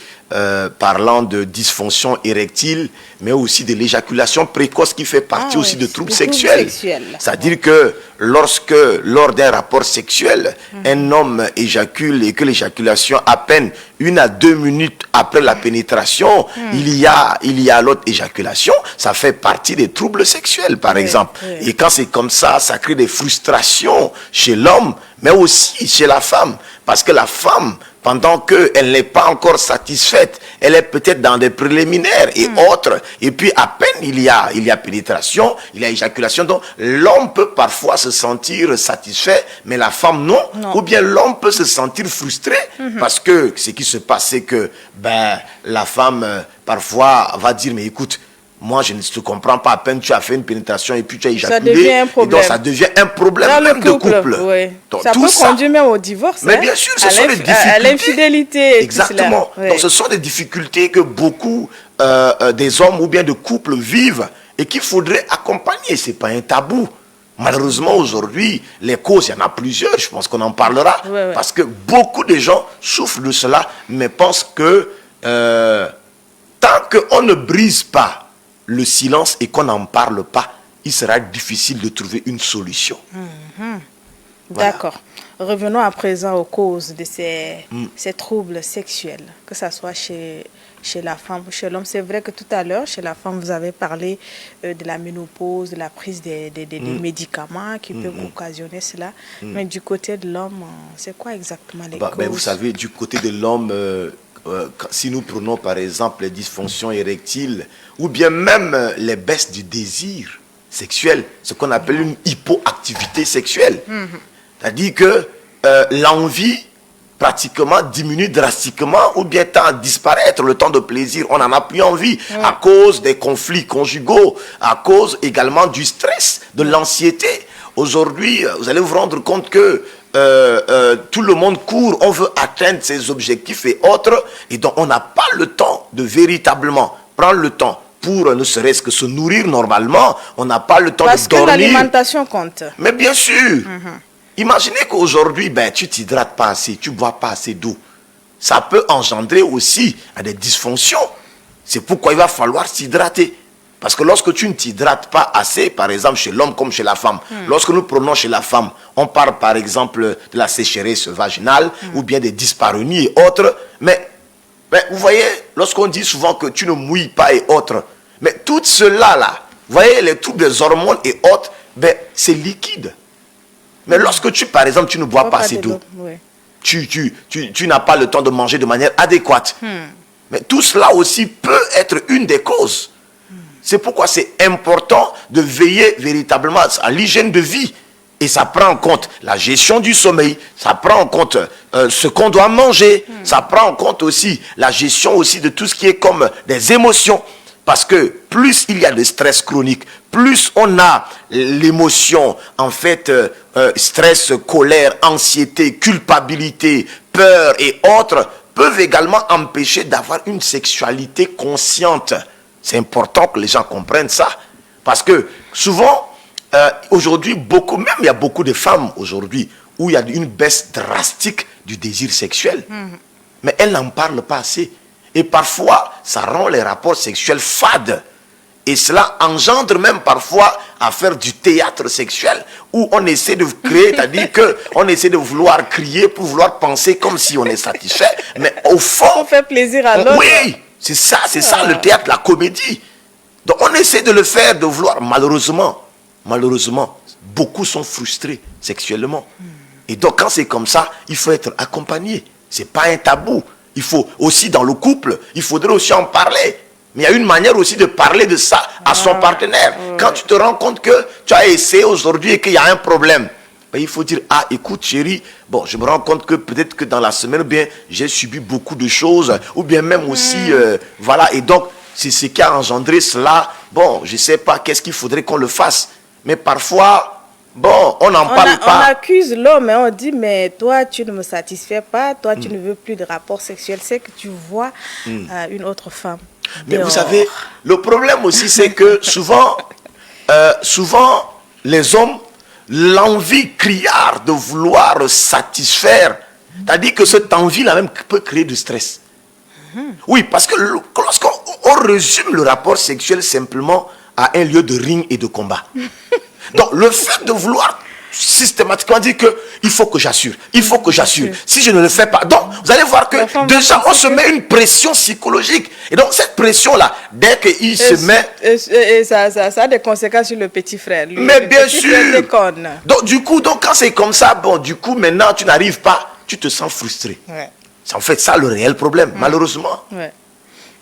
parlant de dysfonction érectile, mais aussi de l'éjaculation précoce qui fait partie aussi de troubles sexuels. C'est-à-dire que lors d'un rapport sexuel, un homme éjacule et que l'éjaculation, à peine 1 à 2 minutes après la pénétration, il y a l'autre éjaculation, ça fait partie des troubles sexuels, par exemple. Et quand c'est comme ça crée des frustrations chez l'homme, mais aussi chez la femme. Parce que la femme, pendant qu'elle n'est pas encore satisfaite, elle est peut-être dans des préliminaires et autres. Et puis à peine il y a pénétration, il y a éjaculation. Donc l'homme peut parfois se sentir satisfait, mais la femme non. Ou bien l'homme peut se sentir frustré parce que ce qui se passe, c'est que la femme parfois va dire, mais écoute, moi, je ne te comprends pas. À peine tu as fait une pénétration et puis tu as éjaculé. Ça devient un problème. Et donc, ça devient un problème dans même le couple, de couple. Oui. Donc, ça peut conduire même au divorce. Mais bien sûr, ce sont des difficultés. À l'infidélité. Exactement. Oui. Donc, ce sont des difficultés que beaucoup des hommes ou bien de couples vivent et qu'il faudrait accompagner. Ce n'est pas un tabou. Malheureusement, aujourd'hui, les causes, il y en a plusieurs, je pense qu'on en parlera, Ouais. parce que beaucoup de gens souffrent de cela, mais pensent que tant qu'on ne brise pas le silence et qu'on n'en parle pas, il sera difficile de trouver une solution. Voilà. D'accord. Revenons à présent aux causes de ces troubles sexuels, que ce soit chez la femme ou chez l'homme. C'est vrai que tout à l'heure, chez la femme, vous avez parlé de la ménopause, de la prise des médicaments qui peuvent occasionner cela. Mais du côté de l'homme, c'est quoi exactement les causes? Vous savez, du côté de l'homme, si nous prenons par exemple les dysfonctions érectiles ou bien même les baisses du désir sexuel, ce qu'on appelle une hypoactivité sexuelle. C'est-à-dire que l'envie pratiquement diminue drastiquement ou bien tend à disparaître, le temps de plaisir. On n'en a plus envie à cause des conflits conjugaux, à cause également du stress, de l'anxiété. Aujourd'hui, vous allez vous rendre compte que tout le monde court, on veut atteindre ses objectifs et autres, et donc on n'a pas le temps de véritablement prendre le temps pour ne serait-ce que se nourrir normalement. On n'a pas le temps de dormir. Parce que l'alimentation compte. Mais bien sûr. Imaginez qu'aujourd'hui, tu t'hydrates pas assez, tu bois pas assez d'eau. Ça peut engendrer aussi des dysfonctions. C'est pourquoi il va falloir s'hydrater. Parce que lorsque tu ne t'hydrates pas assez, par exemple chez l'homme comme chez la femme, lorsque nous prenons chez la femme, on parle par exemple de la sécheresse vaginale ou bien des dyspareunies et autres. Mais vous voyez, lorsqu'on dit souvent que tu ne mouilles pas et autres, mais tout cela là, vous voyez, les troubles des hormones et autres, c'est liquide. Mais lorsque par exemple, tu ne bois pas assez d'eau, tu n'as pas le temps de manger de manière adéquate. Mais tout cela aussi peut être une des causes. C'est pourquoi c'est important de veiller véritablement à l'hygiène de vie. Et ça prend en compte la gestion du sommeil, ça prend en compte ce qu'on doit manger, ça prend en compte aussi la gestion aussi de tout ce qui est comme des émotions. Parce que plus il y a de stress chronique, plus on a l'émotion, en fait, stress, colère, anxiété, culpabilité, peur et autres, peuvent également empêcher d'avoir une sexualité consciente. C'est important que les gens comprennent ça. Parce que souvent, aujourd'hui, même il y a beaucoup de femmes aujourd'hui où il y a une baisse drastique du désir sexuel. Mais elles n'en parlent pas assez. Et parfois, ça rend les rapports sexuels fades. Et cela engendre même parfois à faire du théâtre sexuel où on essaie de créer, c'est-à-dire qu'on essaie de vouloir crier pour vouloir penser comme si on est satisfait. Mais au fond... On fait plaisir à l'autre. Oui, c'est ça le théâtre, la comédie. Donc on essaie de le faire, de vouloir. Malheureusement, beaucoup sont frustrés sexuellement. Et donc quand c'est comme ça, il faut être accompagné. C'est pas un tabou. Il faut aussi dans le couple, il faudrait aussi en parler. Mais il y a une manière aussi de parler de ça à son partenaire. Quand tu te rends compte que tu as essayé aujourd'hui et qu'il y a un problème, il faut dire, écoute chérie, je me rends compte que peut-être que dans la semaine, j'ai subi beaucoup de choses, ou bien même aussi, voilà, et donc, c'est ce qui a engendré cela. Je ne sais pas, qu'est-ce qu'il faudrait qu'on le fasse. Mais parfois... on n'en parle pas. On accuse l'homme et on dit, mais toi, tu ne me satisfais pas, toi, tu ne veux plus de rapport sexuel. C'est que tu vois une autre femme. Mais vous savez, le problème aussi, c'est que souvent, les hommes, l'envie criarde de vouloir satisfaire, c'est-à-dire que cette envie-là même peut créer du stress. Oui, parce que lorsqu'on résume le rapport sexuel simplement à un lieu de ring et de combat, donc le fait de vouloir systématiquement dire que il faut que j'assure, si je ne le fais pas, donc vous allez voir que déjà on se met une pression psychologique, et donc cette pression là, dès qu'il se met, et ça a des conséquences sur le petit frère. Lui, mais bien sûr, donc du coup, quand c'est comme ça, du coup maintenant tu n'arrives pas, tu te sens frustré. C'est en fait ça le réel problème, malheureusement.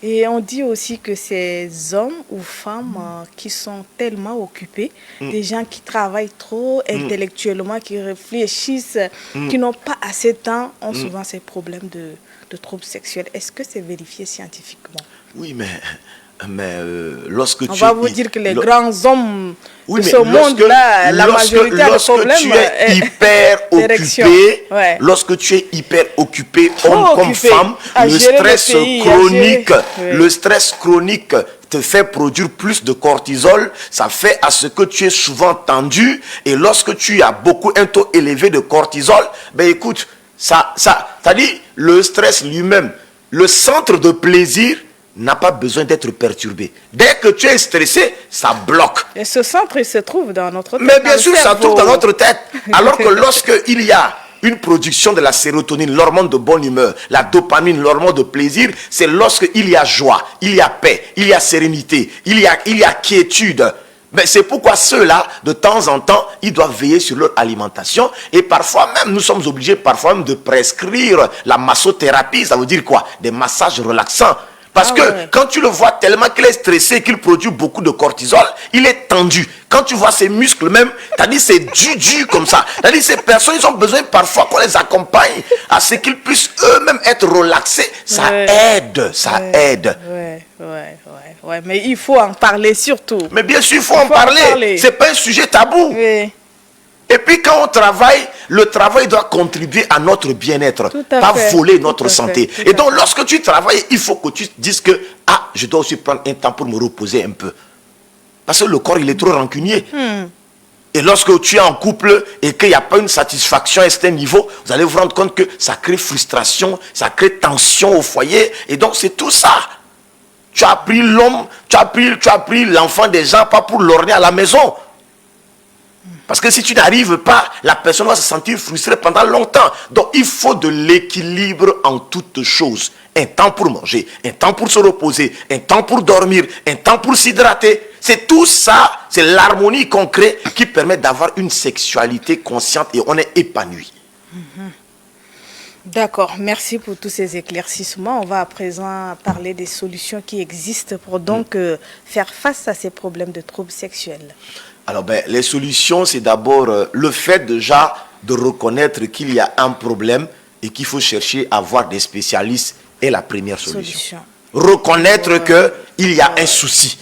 Et on dit aussi que ces hommes ou femmes qui sont tellement occupés, des gens qui travaillent trop intellectuellement, qui réfléchissent, qui n'ont pas assez de temps, ont souvent ces problèmes de troubles sexuels. Est-ce que c'est vérifié scientifiquement? Oui, mais lorsque on va vous dire que les grands hommes de ce monde-là, la majorité a des problèmes. Lorsque tu es hyper occupé, homme comme femme, le stress chronique te fait produire plus de cortisol, ça fait à ce que tu es souvent tendu, et lorsque tu as beaucoup un taux élevé de cortisol, ben écoute, ça dit le stress lui-même, le centre de plaisir n'a pas besoin d'être perturbé. Dès que tu es stressé, ça bloque. Et ce centre, il se trouve dans notre tête. Mais bien sûr, ça se trouve dans notre tête. Alors que lorsqu'il y a une production de la sérotonine, l'hormone de bonne humeur, la dopamine, l'hormone de plaisir, c'est lorsqu'il y a joie, il y a paix, il y a sérénité, il y a quiétude. Mais c'est pourquoi ceux-là, de temps en temps, ils doivent veiller sur leur alimentation. Et parfois même, nous sommes obligés parfois même de prescrire la massothérapie. Ça veut dire quoi? Des massages relaxants. Parce que quand tu le vois tellement qu'il est stressé, qu'il produit beaucoup de cortisol, il est tendu. Quand tu vois ses muscles même, t'as dit c'est du comme ça. T'as dit ces personnes, ils ont besoin parfois qu'on les accompagne à ce qu'ils puissent eux-mêmes être relaxés. Ça aide, ça aide. Ouais, mais il faut en parler surtout. Mais bien sûr, il faut en parler. C'est pas un sujet tabou. Oui. Et puis quand on travaille, le travail doit contribuer à notre bien-être, pas voler notre santé. Et donc lorsque tu travailles, il faut que tu dises que je dois aussi prendre un temps pour me reposer un peu. Parce que le corps, il est trop rancunier. Et lorsque tu es en couple et qu'il n'y a pas une satisfaction à ce niveau, vous allez vous rendre compte que ça crée frustration, ça crée tension au foyer. Et donc c'est tout ça. Tu as pris l'homme, tu as pris l'enfant des gens, pas pour l'orner à la maison. Parce que si tu n'arrives pas, la personne va se sentir frustrée pendant longtemps. Donc il faut de l'équilibre en toutes choses. Un temps pour manger, un temps pour se reposer, un temps pour dormir, un temps pour s'hydrater. C'est tout ça, c'est l'harmonie qu'on crée qui permet d'avoir une sexualité consciente et on est épanoui. D'accord, merci pour tous ces éclaircissements. On va à présent parler des solutions qui existent pour donc faire face à ces problèmes de troubles sexuels. Alors, les solutions, c'est d'abord le fait déjà de reconnaître qu'il y a un problème et qu'il faut chercher à voir des spécialistes est la première solution. Reconnaître qu'il y a un souci.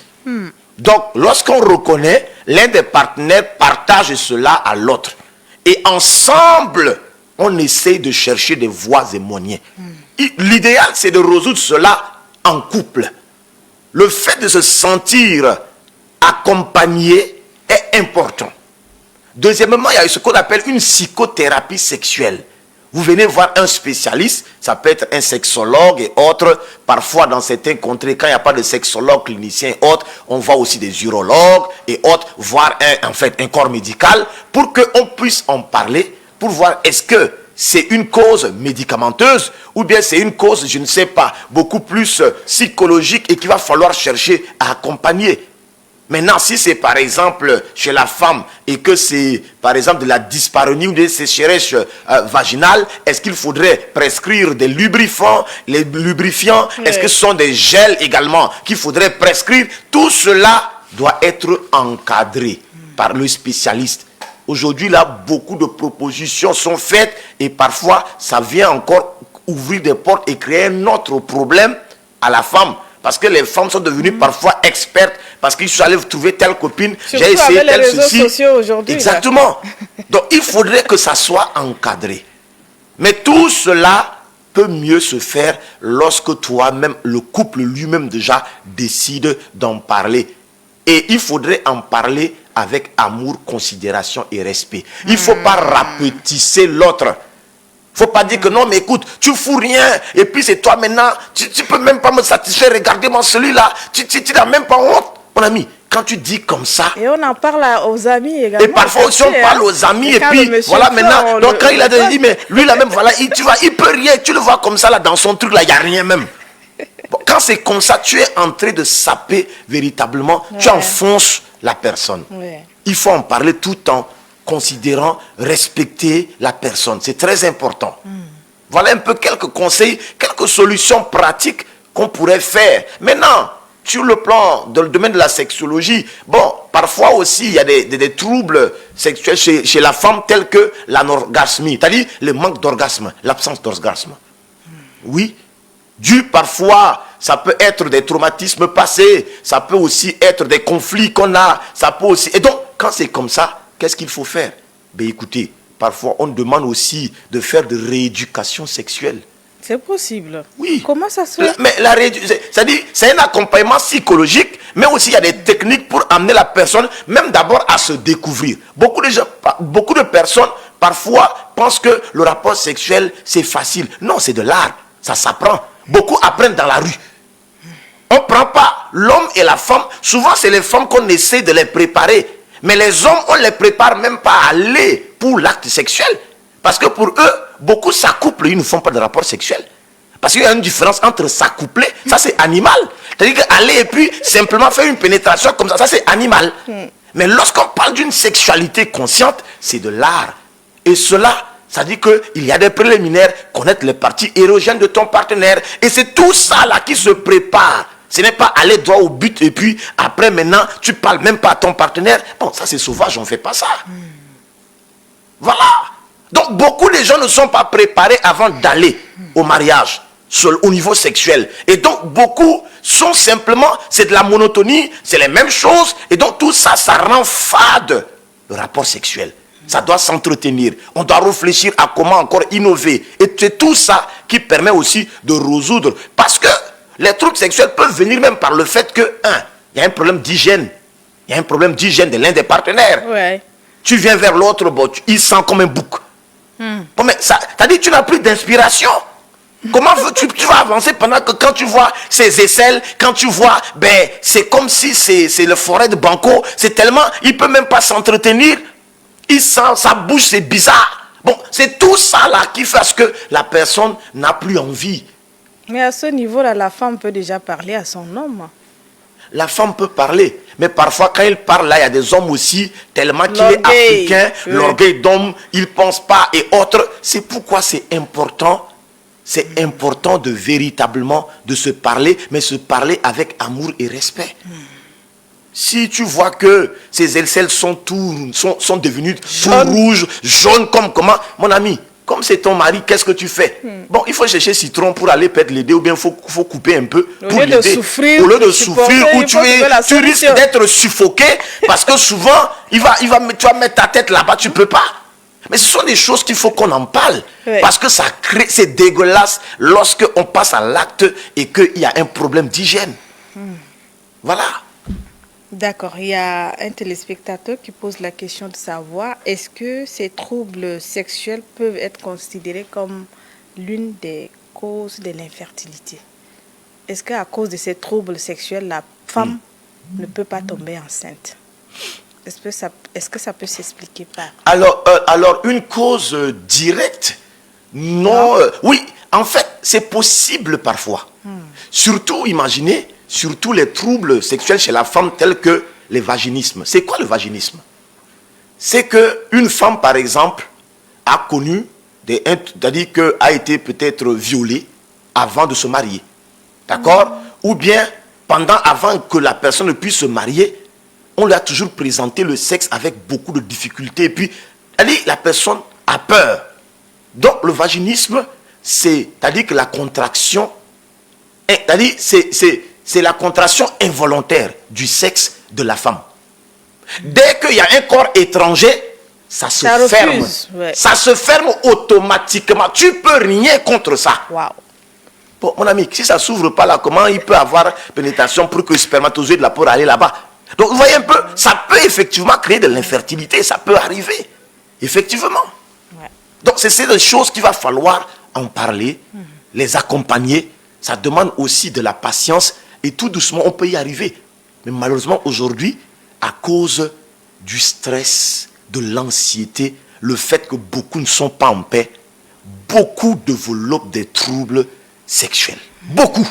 Donc, lorsqu'on reconnaît, l'un des partenaires partage cela à l'autre. Et ensemble, on essaie de chercher des voies et moyens. L'idéal, c'est de résoudre cela en couple. Le fait de se sentir accompagné est important. Deuxièmement, il y a ce qu'on appelle une psychothérapie sexuelle. Vous venez voir un spécialiste, ça peut être un sexologue et autres. Parfois, dans certains contrées, quand il n'y a pas de sexologue, clinicien et autres, on voit aussi des urologues et autres, voir un corps médical pour qu'on puisse en parler, pour voir est-ce que c'est une cause médicamenteuse ou bien c'est une cause, je ne sais pas, beaucoup plus psychologique et qu'il va falloir chercher à accompagner. Maintenant, si c'est par exemple chez la femme et que c'est par exemple de la dyspareunie ou des sécheresses vaginales, est-ce qu'il faudrait prescrire des lubrifiants, est-ce que ce sont des gels également qu'il faudrait prescrire? Tout cela doit être encadré par le spécialiste. Aujourd'hui, là, beaucoup de propositions sont faites et parfois, ça vient encore ouvrir des portes et créer un autre problème à la femme. Parce que les femmes sont devenues parfois expertes parce qu'ils sont allés trouver telle copine, j'ai essayé tel ceci. Exactement. Donc il faudrait que ça soit encadré. Mais tout cela peut mieux se faire lorsque toi-même, le couple lui-même déjà décide d'en parler. Et il faudrait en parler avec amour, considération et respect. Il ne faut pas rapetisser l'autre. Faut pas dire que non, mais écoute, tu fous rien, et puis c'est toi maintenant, tu peux même pas me satisfaire, regardez-moi celui-là, tu n'as même pas honte. Mon ami, quand tu dis comme ça... Et on en parle aux amis également. Et parfois aussi on parle aux amis, et puis voilà maintenant, donc quand il a dit, mais lui là même, voilà, il peut rien, tu le vois comme ça là, dans son truc là, il n'y a rien même. Bon, quand c'est comme ça, tu es en train de saper véritablement, tu enfonces la personne. Il faut en parler tout le temps, considérant, respecter la personne. C'est très important. Voilà un peu quelques conseils, quelques solutions pratiques qu'on pourrait faire. Maintenant, sur le plan, dans le domaine de la sexologie, bon, parfois aussi, il y a des troubles sexuels chez la femme tels que l'anorgasmie, c'est-à-dire le manque d'orgasme, l'absence d'orgasme. Oui, dû parfois, ça peut être des traumatismes passés, ça peut aussi être des conflits qu'on a, ça peut aussi... Et donc, quand c'est comme ça, qu'est-ce qu'il faut faire? Ben écoutez, parfois on demande aussi de faire de rééducation sexuelle. C'est possible. Oui. Comment ça se fait? Mais c'est-à-dire, c'est un accompagnement psychologique, mais aussi il y a des techniques pour amener la personne, même d'abord à se découvrir. Beaucoup de personnes, parfois, pensent que le rapport sexuel, c'est facile. Non, c'est de l'art. Ça s'apprend. Beaucoup apprennent dans la rue. On ne prend pas l'homme et la femme. Souvent, c'est les femmes qu'on essaie de les préparer. Mais les hommes, on ne les prépare même pas à aller pour l'acte sexuel. Parce que pour eux, beaucoup s'accouplent, ils ne font pas de rapport sexuel. Parce qu'il y a une différence entre s'accoupler, ça c'est animal. C'est-à-dire qu'aller et puis simplement faire une pénétration comme ça c'est animal. Mais lorsqu'on parle d'une sexualité consciente, c'est de l'art. Et cela, ça dit qu'il y a des préliminaires, connaître les parties érogènes de ton partenaire. Et c'est tout ça là qui se prépare. Ce n'est pas aller droit au but et puis après maintenant, tu parles même pas à ton partenaire. Bon, ça c'est sauvage, on ne fait pas ça. Voilà. Donc beaucoup de gens ne sont pas préparés avant d'aller au mariage, au niveau sexuel. Et donc beaucoup sont simplement, c'est de la monotonie, c'est les mêmes choses. Et donc tout ça, ça rend fade le rapport sexuel. Ça doit s'entretenir. On doit réfléchir à comment encore innover. Et c'est tout ça qui permet aussi de résoudre. Parce que les troubles sexuels peuvent venir même par le fait que, il y a un problème d'hygiène. Il y a un problème d'hygiène de l'un des partenaires. Ouais. Tu viens vers l'autre, bon, il sent comme un bouc. Bon, mais ça, t'as dit tu n'as plus d'inspiration. Comment tu vas avancer pendant que quand tu vois ses aisselles, quand tu vois, ben, c'est comme si c'est le forêt de Banco. C'est tellement, il peut même pas s'entretenir. Il sent, sa bouche, c'est bizarre. Bon, c'est tout ça là qui fait que la personne n'a plus envie. Mais à ce niveau-là, la femme peut déjà parler à son homme. La femme peut parler, mais parfois quand il parle là, il y a des hommes aussi, tellement qu'il est africain, l'orgueil d'homme, il ne pense pas et autres. C'est pourquoi c'est important de véritablement de se parler, mais se parler avec amour et respect. Si tu vois que ces aisselles sont devenues tout rouges, jaunes comme comment, mon ami, comme c'est ton mari, qu'est-ce que tu fais? Bon, il faut chercher citron pour aller perdre l'aider ou bien il faut couper un peu pour l'aider. Au lieu de souffrir, où tu risques d'être suffoqué parce que souvent, tu vas mettre ta tête là-bas, tu ne peux pas. Mais ce sont des choses qu'il faut qu'on en parle. Parce que ça crée, c'est dégueulasse lorsqu'on passe à l'acte et qu'il y a un problème d'hygiène. Voilà. D'accord, il y a un téléspectateur qui pose la question de savoir est-ce que ces troubles sexuels peuvent être considérés comme l'une des causes de l'infertilité? Est-ce qu'à cause de ces troubles sexuels, la femme ne peut pas tomber enceinte? Est-ce que ça peut s'expliquer par? Alors une cause directe, non. Oui, en fait, c'est possible parfois. Surtout, imaginez, surtout les troubles sexuels chez la femme tels que le vaginisme. C'est quoi le vaginisme? C'est qu'une femme, par exemple, a connu, c'est-à-dire qu'a été peut-être violée avant de se marier. D'accord? Ou bien, avant que la personne ne puisse se marier, on lui a toujours présenté le sexe avec beaucoup de difficultés. Et puis, la personne a peur. Donc, le vaginisme, c'est-à-dire que la contraction, c'est-à-dire c'est la contraction involontaire du sexe de la femme. Dès qu'il y a un corps étranger, ça se ferme. Ça se ferme automatiquement. Tu ne peux rien contre ça. Wow. Bon, mon ami, si ça ne s'ouvre pas là, comment il peut avoir pénétration pour que le spermatozoïde là pour aller là-bas? Donc, vous voyez un peu, ça peut effectivement créer de l'infertilité. Ça peut arriver. Effectivement. Ouais. Donc, c'est des choses qu'il va falloir en parler, les accompagner. Ça demande aussi de la patience. Et tout doucement, on peut y arriver. Mais malheureusement, aujourd'hui, à cause du stress, de l'anxiété, le fait que beaucoup ne sont pas en paix, beaucoup développent des troubles sexuels. Beaucoup.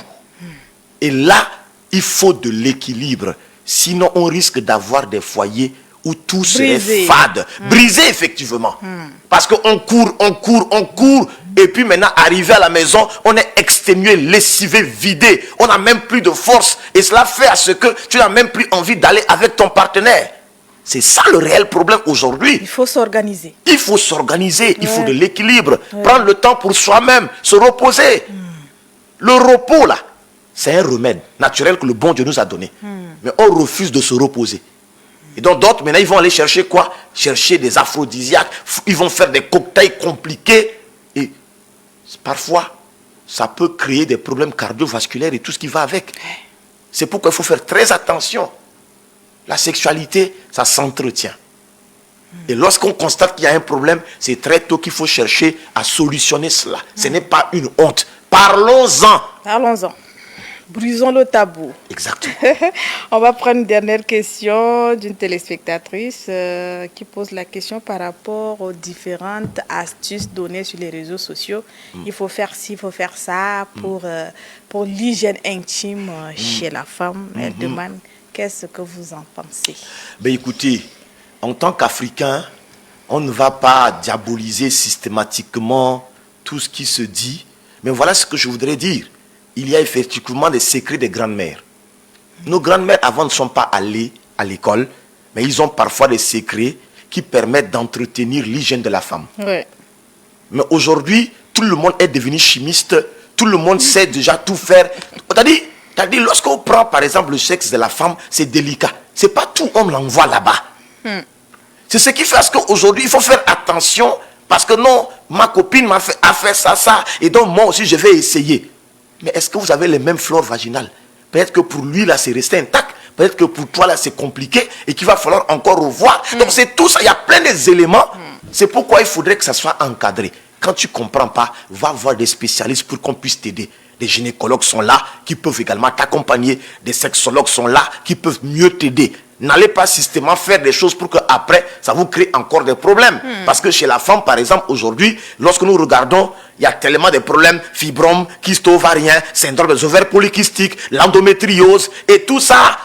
Et là, il faut de l'équilibre. Sinon, on risque d'avoir des foyers où tout serait fade. Brisé, effectivement. Parce qu'on court. Et puis maintenant, arrivé à la maison, on est exténué, lessivé, vidé. On n'a même plus de force. Et cela fait à ce que tu n'as même plus envie d'aller avec ton partenaire. C'est ça le réel problème aujourd'hui. Il faut s'organiser. Il faut s'organiser. Il faut de l'équilibre. Prendre le temps pour soi-même. Se reposer. Le repos, là, c'est un remède naturel que le bon Dieu nous a donné. Mais on refuse de se reposer. Et donc d'autres, maintenant, ils vont aller chercher quoi? Chercher des aphrodisiaques. Ils vont faire des cocktails compliqués. Et parfois, ça peut créer des problèmes cardiovasculaires et tout ce qui va avec. C'est pourquoi il faut faire très attention. La sexualité, ça s'entretient. Et lorsqu'on constate qu'il y a un problème, c'est très tôt qu'il faut chercher à solutionner cela. Ce n'est pas une honte. Parlons-en. Parlons-en. Brisons le tabou. Exactement. On va prendre une dernière question d'une téléspectatrice qui pose la question par rapport aux différentes astuces données sur les réseaux sociaux. Il faut faire ci, il faut faire ça pour l'hygiène intime chez la femme. Elle demande qu'est-ce que vous en pensez. Ben écoutez, en tant qu'Africain, on ne va pas diaboliser systématiquement tout ce qui se dit. Mais voilà ce que je voudrais dire. Il y a effectivement des secrets des grandes-mères. Nos grandes-mères avant ne sont pas allées à l'école, mais ils ont parfois des secrets qui permettent d'entretenir l'hygiène de la femme. Ouais. Mais aujourd'hui, tout le monde est devenu chimiste, tout le monde sait déjà tout faire. T'as dit, lorsqu'on prend par exemple le sexe de la femme, c'est délicat. C'est pas tout, on l'envoie là-bas. C'est ce qui fait qu'aujourd'hui, il faut faire attention parce que non, ma copine a fait ça, et donc moi aussi je vais essayer. Mais est-ce que vous avez les mêmes flores vaginales? Peut-être que pour lui, là, c'est resté intact. Peut-être que pour toi, là, c'est compliqué et qu'il va falloir encore revoir. Donc, c'est tout ça. Il y a plein d'éléments. C'est pourquoi il faudrait que ça soit encadré. Quand tu ne comprends pas, va voir des spécialistes pour qu'on puisse t'aider. Des gynécologues sont là qui peuvent également t'accompagner. Des sexologues sont là qui peuvent mieux t'aider. N'allez pas systématiquement faire des choses pour qu'après, ça vous crée encore des problèmes. Parce que chez la femme, par exemple, aujourd'hui, lorsque nous regardons, il y a tellement de problèmes, fibromes, kystes ovariens, syndrome des ovaires polykystiques, l'endométriose, et tout ça,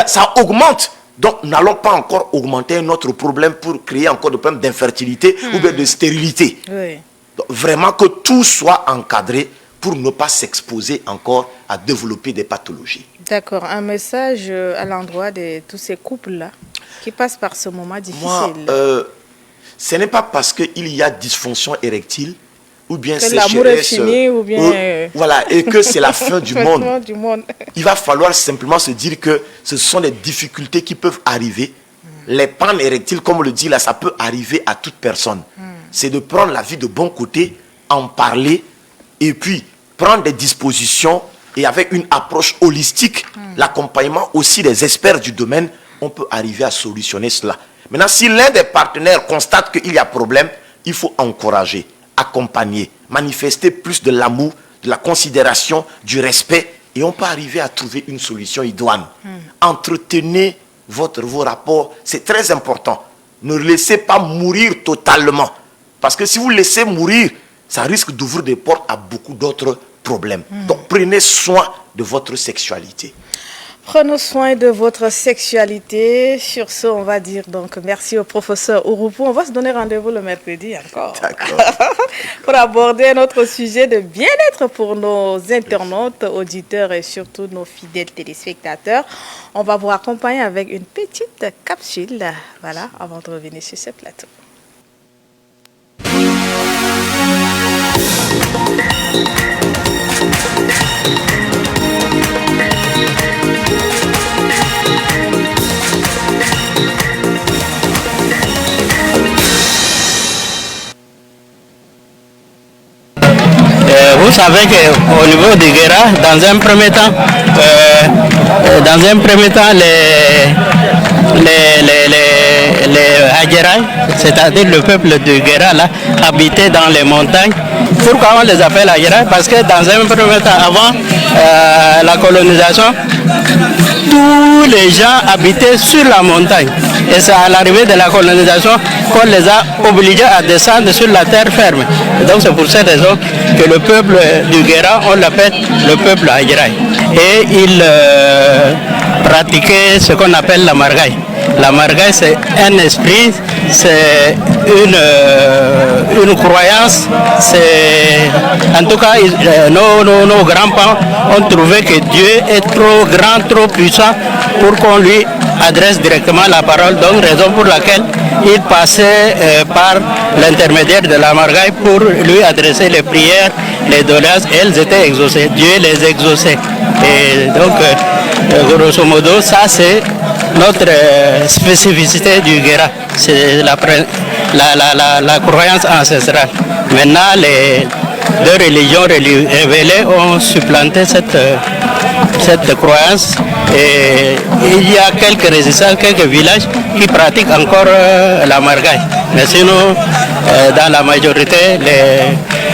ça augmente. Donc, n'allons pas encore augmenter notre problème pour créer encore des problèmes d'infertilité ou bien de stérilité. Oui. Donc, vraiment que tout soit encadré pour ne pas s'exposer encore à développer des pathologies. D'accord. Un message à l'endroit de tous ces couples-là qui passent par ce moment difficile. Moi, ce n'est pas parce qu'il y a dysfonction érectile ou bien que l'amour est fini ou bien... voilà, et que c'est la fin du monde. Il va falloir simplement se dire que ce sont des difficultés qui peuvent arriver. Les pannes érectiles, comme on le dit là, ça peut arriver à toute personne. C'est de prendre la vie de bon côté, en parler, et puis prendre des dispositions et avec une approche holistique, l'accompagnement aussi des experts du domaine, on peut arriver à solutionner cela. Maintenant, si l'un des partenaires constate qu'il y a problème, il faut encourager, accompagner, manifester plus de l'amour, de la considération, du respect, et on peut arriver à trouver une solution idoine. Entretenez vos rapports, c'est très important. Ne laissez pas mourir totalement. Parce que si vous laissez mourir, ça risque d'ouvrir des portes à beaucoup d'autres problèmes. Donc prenez soin de votre sexualité. Prenons soin de votre sexualité. Sur ce, on va dire donc merci au professeur Ouroupou. On va se donner rendez-vous le mercredi encore. Pour aborder un autre sujet de bien-être pour nos internautes, auditeurs et surtout nos fidèles téléspectateurs. On va vous accompagner avec une petite capsule. Voilà, avant de revenir sur ce plateau. Vous savez qu'au niveau du Guéra, dans un premier temps, les Hadjeraï, c'est-à-dire le peuple du Guéra, là, habitait dans les montagnes. Pourquoi on les appelle Hadjeraï? Parce que dans un premier temps, avant la colonisation, tous les gens habitaient sur la montagne. Et c'est à l'arrivée de la colonisation qu'on les a obligés à descendre sur la terre ferme. Et donc c'est pour cette raison que le peuple du Guéra, on l'appelle le peuple Hadjeraï. Et ils pratiquaient ce qu'on appelle la margaï. La margaï, c'est un esprit, c'est une croyance. En tout cas, nos grands-parents ont trouvé que Dieu est trop grand, trop puissant pour qu'on lui adresse directement la parole. Donc, raison pour laquelle ils passaient par l'intermédiaire de la margaï pour lui adresser les prières, les doléances. Elles étaient exaucées. Dieu les exauçait. Et donc, grosso modo, ça c'est notre spécificité du Guéra. C'est la croyance ancestrale. Maintenant, deux religions révélées ont supplanté cette croyance. Et il y a quelques résistances, quelques villages qui pratiquent encore la margaille. Mais sinon, dans la majorité,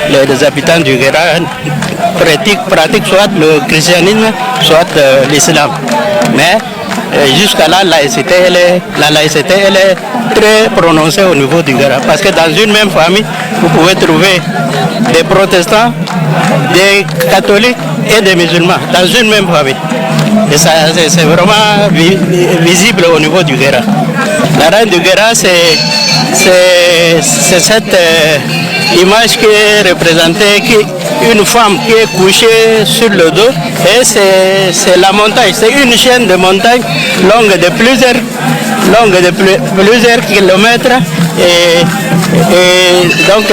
les habitants du Guéra pratiquent soit le christianisme, soit l'islam. Mais jusqu'à là, la laïcité elle est très prononcée au niveau du Guéra. Parce que dans une même famille, vous pouvez trouver des protestants, des catholiques et des musulmans dans une même famille. Et ça, c'est vraiment visible au niveau du Guéra. La reine du Guéra, c'est cette image qui est représentée, une femme qui est couchée sur le dos, et c'est la montagne, c'est une chaîne de montagnes longue de plusieurs kilomètres, et donc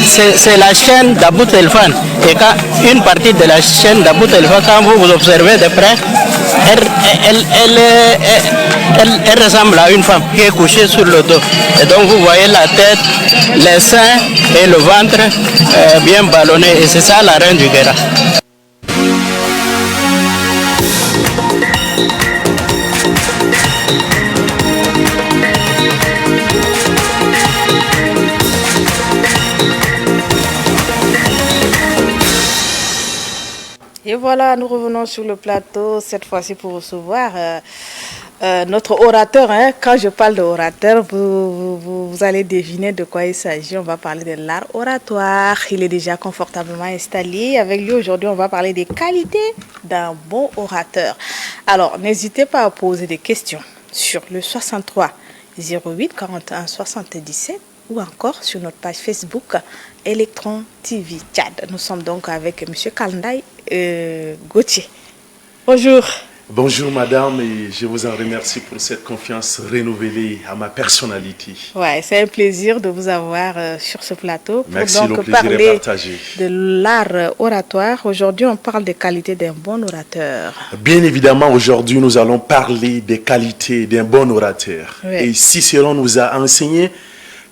c'est la chaîne d'About El Fan. Et quand une partie de la chaîne d'About El Fan, quand vous observez de près, elle ressemble à une femme qui est couchée sur le dos. Et donc vous voyez la tête, les seins et le ventre bien ballonnés. Et c'est ça la reine du Guéra. Et voilà, nous revenons sur le plateau, cette fois-ci pour recevoir notre orateur. Hein. Quand je parle d'orateur, vous allez deviner de quoi il s'agit. On va parler de l'art oratoire. Il est déjà confortablement installé. Avec lui, aujourd'hui, on va parler des qualités d'un bon orateur. Alors, n'hésitez pas à poser des questions sur le 63 08 41 77 ou encore sur notre page Facebook Electron TV Tchad. Nous sommes donc avec M. Kalndai Gauthier. Bonjour. Bonjour madame, et je vous en remercie pour cette confiance renouvelée à ma personnalité. Ouais, c'est un plaisir de vous avoir sur ce plateau pour Merci, donc le plaisir parler est partagé. de l'art oratoire. Aujourd'hui, on parle des qualités d'un bon orateur. Bien évidemment, aujourd'hui, nous allons parler des qualités d'un bon orateur. Oui. Et Cicéron nous a enseigné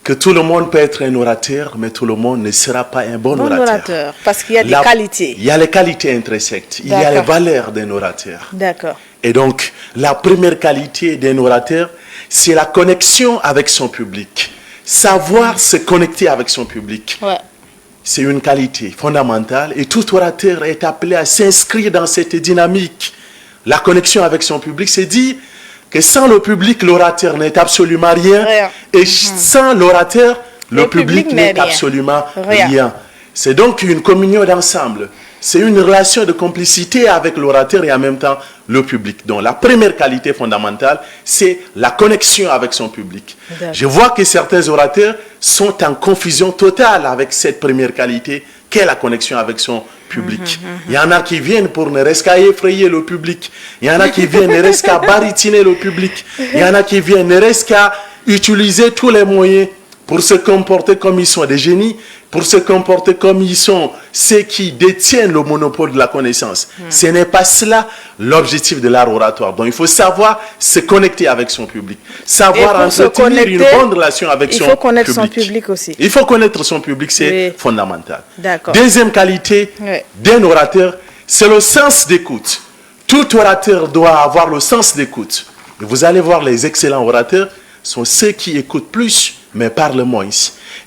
que tout le monde peut être un orateur, mais tout le monde ne sera pas un bon orateur. Parce qu'il y a des qualités. Il y a les qualités intrinsèques, il y a les valeurs d'un orateur. D'accord. Et donc, la première qualité d'un orateur, c'est la connexion avec son public. Savoir se connecter avec son public. Ouais. C'est une qualité fondamentale et tout orateur est appelé à s'inscrire dans cette dynamique. La connexion avec son public, c'est dire que sans le public, l'orateur n'est absolument rien. Et sans l'orateur, le public n'est absolument rien. C'est donc une communion d'ensemble. C'est une relation de complicité avec l'orateur et en même temps le public. Donc la première qualité fondamentale, c'est la connexion avec son public. Je vois que certains orateurs sont en confusion totale avec cette première qualité, qu'est la connexion avec son public. Il y en a qui viennent pour ne reste qu'à effrayer le public. Il y en a qui viennent ne reste qu'à baritiner le public. Il y en a qui viennent ne reste qu'à utiliser tous les moyens pour se comporter comme ils sont des génies, pour se comporter comme ils sont ceux qui détiennent le monopole de la connaissance. Ce n'est pas cela l'objectif de l'art oratoire. Donc il faut savoir se connecter avec son public, savoir entretenir une bonne relation avec son public. Il faut connaître son public aussi. Il faut connaître son public, c'est fondamental. D'accord. Deuxième qualité d'un orateur, c'est le sens d'écoute. Tout orateur doit avoir le sens d'écoute. Et vous allez voir, les excellents orateurs sont ceux qui écoutent plus, mais parlent moins.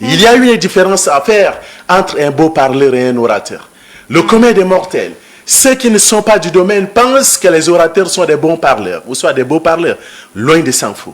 Il y a une différence à faire entre un beau parleur et un orateur. Le commun des mortels, ceux qui ne sont pas du domaine pensent que les orateurs sont des bons parleurs, ou soit des beaux parleurs. Loin de s'en faut.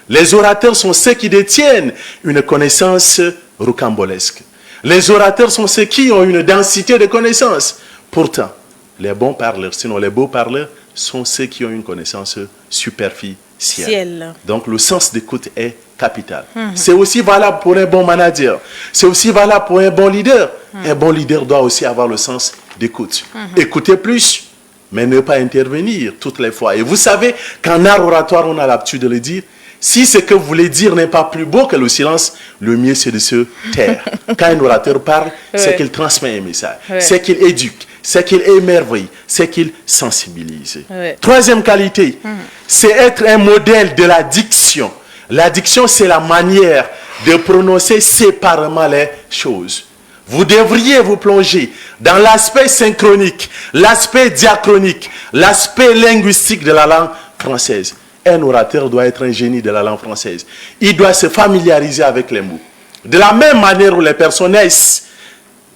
Les orateurs sont ceux qui détiennent une connaissance rocambolesque. Les orateurs sont ceux qui ont une densité de connaissances. Pourtant, les bons parleurs, sinon les beaux parleurs, sont ceux qui ont une connaissance superficielle. Donc le sens d'écoute est capital. C'est aussi valable pour un bon manager. C'est aussi valable pour un bon leader. Un bon leader doit aussi avoir le sens d'écoute. Écouter plus, mais ne pas intervenir toutes les fois. Et vous savez qu'en art oratoire, on a l'habitude de le dire, si ce que vous voulez dire n'est pas plus beau que le silence, le mieux c'est de se taire. Quand un orateur parle, c'est qu'il transmet un message, c'est qu'il éduque, c'est qu'il émerveille, c'est qu'il sensibilise. Troisième qualité, c'est être un modèle de la diction. La diction, c'est la manière de prononcer séparément les choses. vous devriez vous plonger dans l'aspect synchronique, l'aspect diachronique, l'aspect linguistique de la langue française. Un orateur doit être un génie de la langue française. Il doit se familiariser avec les mots. De la même manière où les personnes naissent,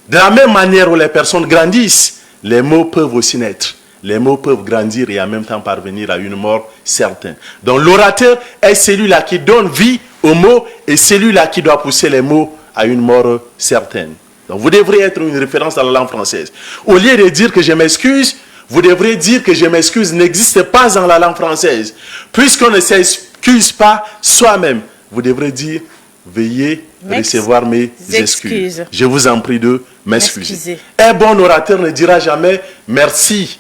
de la même manière où les personnes grandissent, les mots peuvent aussi naître. Les mots peuvent grandir et en même temps parvenir à une mort certaine. Donc l'orateur est celui-là qui donne vie aux mots et celui-là qui doit pousser les mots à une mort certaine. Donc vous devriez être une référence dans la langue française. Au lieu de dire que je m'excuse, vous devrez dire que je m'excuse n'existe pas dans la langue française. Puisqu'on ne s'excuse pas soi-même, vous devrez dire veuillez recevoir mes excuses. Je vous en prie de m'excuser. Un bon orateur ne dira jamais merci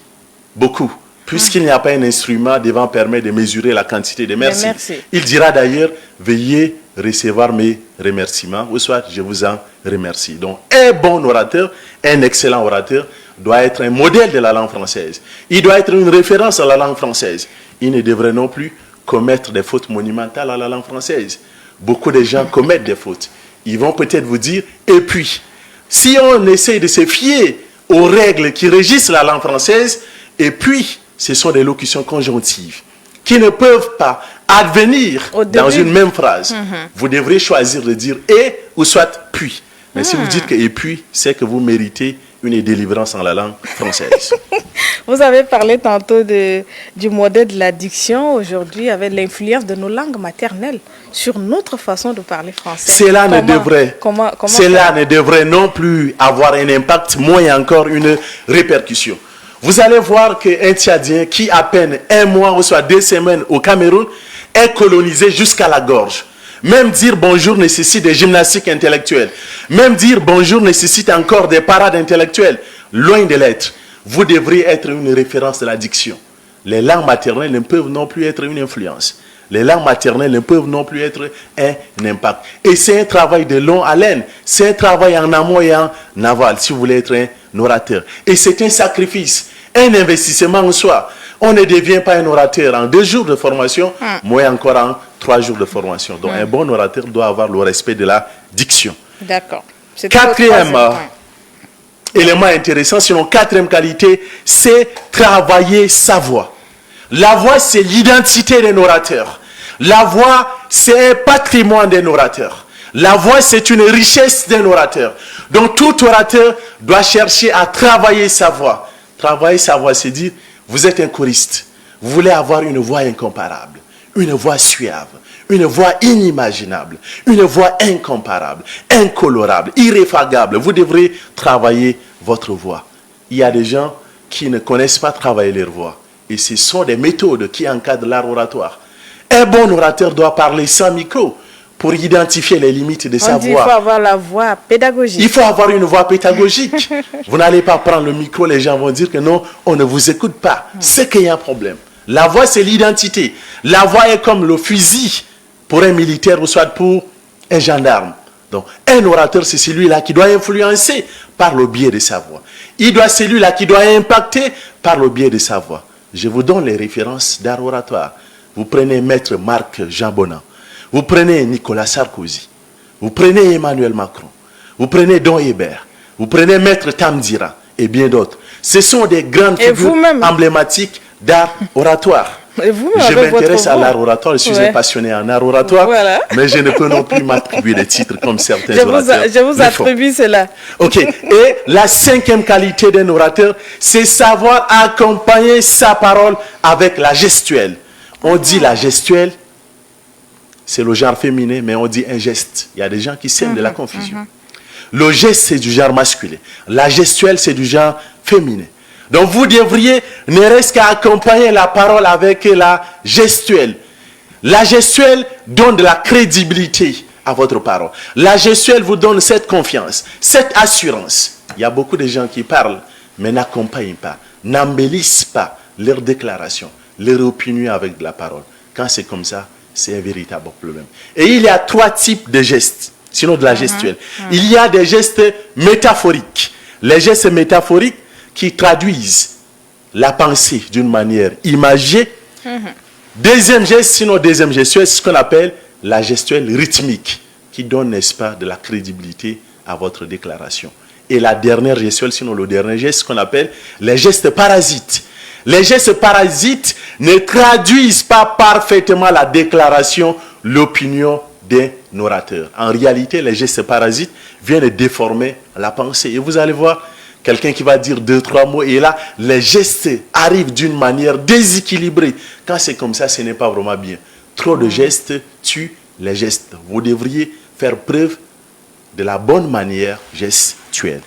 beaucoup, puisqu'il n'y a pas un instrument devant permettre de mesurer la quantité de merci. Il dira d'ailleurs veuillez recevoir mes remerciements, ou soit je vous en remercie. Donc un bon orateur, un excellent orateur doit être un modèle de la langue française. Il doit être une référence à la langue française. Il ne devrait non plus commettre des fautes monumentales à la langue française. Beaucoup de gens commettent des fautes. Ils vont peut-être vous dire, et puis, si on essaie de se fier aux règles qui régissent la langue française, et puis, ce sont des locutions conjonctives qui ne peuvent pas advenir dans une même phrase. Vous devrez choisir de dire et ou soit puis. Mais si vous dites que et puis, c'est que vous méritez une délivrance en la langue française. Vous avez parlé tantôt du modèle de la diction aujourd'hui avec l'influence de nos langues maternelles sur notre façon de parler français. Cela ne devrait non plus avoir un impact, moins encore une répercussion. Vous allez voir qu'un Tchadien qui à peine un mois ou soit 2 semaines au Cameroun est colonisé jusqu'à la gorge. Même dire bonjour nécessite des gymnastiques intellectuelles. Même dire bonjour nécessite encore des parades intellectuelles. Loin de l'être. Vous devrez être une référence de la diction. Les langues maternelles ne peuvent non plus être une influence. Les langues maternelles ne peuvent non plus être un impact. Et c'est un travail de longue haleine. C'est un travail en amont et en aval, si vous voulez être un orateur. Et c'est un sacrifice, un investissement en soi. On ne devient pas un orateur en 2 jours de formation, moins encore en 3 jours de formation. Donc un bon orateur doit avoir le respect de la diction. D'accord. 4e élément intéressant, sinon 4e qualité, c'est travailler sa voix. La voix, c'est l'identité d'un orateur. La voix, c'est un patrimoine d'un orateur. La voix, c'est une richesse d'un orateur. Donc tout orateur doit chercher à travailler sa voix. Travailler sa voix, c'est dire, vous êtes un choriste. Vous voulez avoir une voix incomparable, une voix suave, une voix inimaginable, une voix incomparable, incolorable, irréfragable. Vous devrez travailler votre voix. Il y a des gens qui ne connaissent pas travailler leur voix. Et ce sont des méthodes qui encadrent l'art oratoire. Un bon orateur doit parler sans micro pour identifier les limites de sa voix. Il faut avoir la voix pédagogique. Il faut avoir une voix pédagogique. Vous n'allez pas prendre le micro, les gens vont dire que non, on ne vous écoute pas. C'est qu'il y a un problème. La voix, c'est l'identité. La voix est comme le fusil pour un militaire ou soit pour un gendarme. Donc, un orateur, c'est celui-là qui doit influencer par le biais de sa voix. Il doit celui-là qui doit impacter par le biais de sa voix. Je vous donne les références d'art oratoire. Vous prenez Maître Marc Jean Bonan. Vous prenez Nicolas Sarkozy. Vous prenez Emmanuel Macron. Vous prenez Don Hébert. Vous prenez Maître Tamdira et bien d'autres. Ce sont des grandes figures emblématiques d'art oratoire. Je m'intéresse à l'art oratoire, je suis un passionné en art oratoire, mais je ne peux non plus m'attribuer des titres comme certains orateurs. Je vous attribue cela. Ok. Et la 5e qualité d'un orateur, c'est savoir accompagner sa parole avec la gestuelle. On dit la gestuelle, c'est le genre féminin, mais on dit un geste. Il y a des gens qui sèment de la confusion. Le geste, c'est du genre masculin. La gestuelle, c'est du genre féminin. Donc vous devriez ne reste qu'à accompagner la parole avec la gestuelle. La gestuelle donne de la crédibilité à votre parole. La gestuelle vous donne cette confiance, cette assurance. Il y a beaucoup de gens qui parlent, mais n'accompagnent pas, n'embellissent pas leurs déclarations, leurs opinions avec de la parole. Quand c'est comme ça, c'est un véritable problème. Et il y a 3 types de gestes, sinon de la gestuelle. Il y a des gestes métaphoriques. Les gestes métaphoriques qui traduisent la pensée d'une manière imagée. Deuxième geste, sinon deuxième gestuelle, c'est ce qu'on appelle la gestuelle rythmique, qui donne, n'est-ce pas, de la crédibilité à votre déclaration. et la dernière gestuelle, sinon le dernier geste qu'on appelle les gestes parasites. Les gestes parasites ne traduisent pas parfaitement la déclaration, l'opinion d'un orateur. En réalité, les gestes parasites viennent déformer la pensée. Et vous allez voir quelqu'un qui va dire 2-3 mots et là, les gestes arrivent d'une manière déséquilibrée. Quand c'est comme ça, ce n'est pas vraiment bien. Trop de gestes tuent les gestes. Vous devriez faire preuve de la bonne manière gestuelle.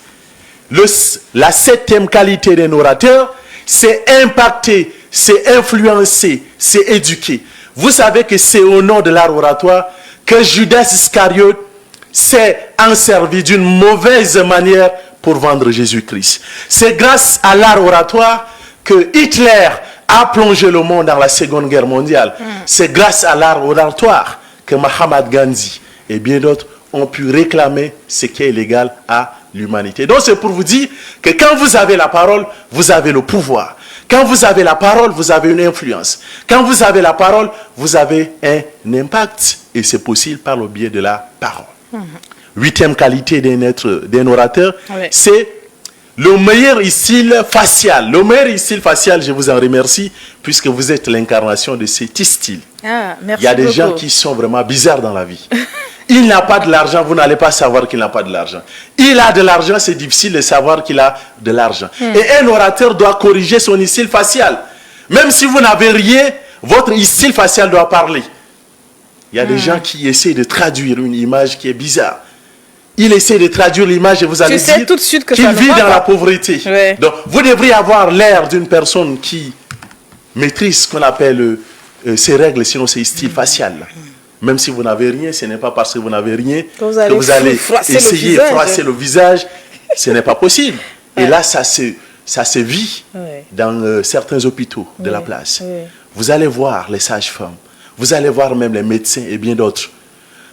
La 7e qualité d'un orateur, c'est impacter, c'est influencer, c'est éduquer. Vous savez que c'est au nom de l'art oratoire que Judas Iscariote s'est servi d'une mauvaise manière pour vendre Jésus-Christ. C'est grâce à l'art oratoire que Hitler a plongé le monde dans la Seconde Guerre mondiale. C'est grâce à l'art oratoire que Mahatma Gandhi et bien d'autres ont pu réclamer ce qui est légal à l'humanité. Donc c'est pour vous dire que quand vous avez la parole, vous avez le pouvoir. Quand vous avez la parole, vous avez une influence. Quand vous avez la parole, vous avez un impact. Et c'est possible par le biais de la parole. 8e qualité d'un orateur, c'est le meilleur style facial. Le meilleur style facial, je vous en remercie, puisque vous êtes l'incarnation de cet style. Merci. Il y a des gens qui sont vraiment bizarres dans la vie. Il n'a pas de l'argent, vous n'allez pas savoir qu'il n'a pas de l'argent. Il a de l'argent, c'est difficile de savoir qu'il a de l'argent. Et un orateur doit corriger son style facial. Même si vous n'avez rien, votre style facial doit parler. Il y a des gens qui essaient de traduire une image qui est bizarre. Il essaie de traduire l'image et vous allez dire qu'il vit dans la pauvreté. Donc, vous devriez avoir l'air d'une personne qui maîtrise ce qu'on appelle ses règles, sinon ses styles facial. Même si vous n'avez rien, ce n'est pas parce que vous n'avez rien que vous allez essayer de froisser le visage. Ce n'est pas possible. Et là, ça se vit dans certains hôpitaux de la place. Vous allez voir les sages-femmes. Vous allez voir même les médecins et bien d'autres.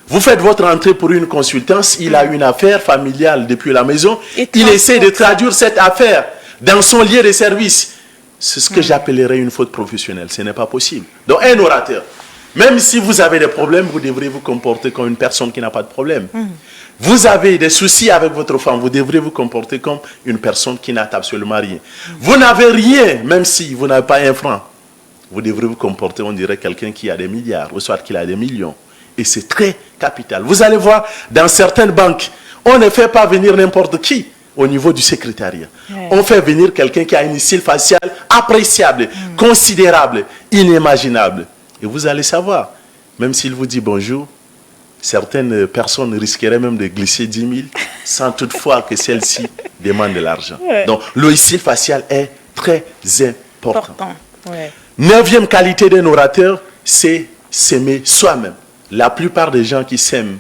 Vous faites votre entrée pour une consultance, il a une affaire familiale depuis la maison, il essaie de traduire cette affaire dans son lieu de service. C'est ce que j'appellerais une faute professionnelle, ce n'est pas possible. Donc un orateur, même si vous avez des problèmes, vous devrez vous comporter comme une personne qui n'a pas de problème. Vous avez des soucis avec votre femme, vous devrez vous comporter comme une personne qui n'a absolument rien. Vous n'avez rien, même si vous n'avez pas un franc. Vous devrez vous comporter, on dirait quelqu'un qui a des milliards, ou soit qu'il a des millions. Et c'est très capital. Vous allez voir, dans certaines banques, on ne fait pas venir n'importe qui au niveau du secrétariat. On fait venir quelqu'un qui a un style facial appréciable, considérable, inimaginable. Et vous allez savoir, même s'il vous dit bonjour, certaines personnes risqueraient même de glisser 10 000 sans toutefois que celle-ci demande de l'argent. Donc, le style facial est très important. 9e qualité d'un orateur, c'est s'aimer soi-même. La plupart des gens qui s'aiment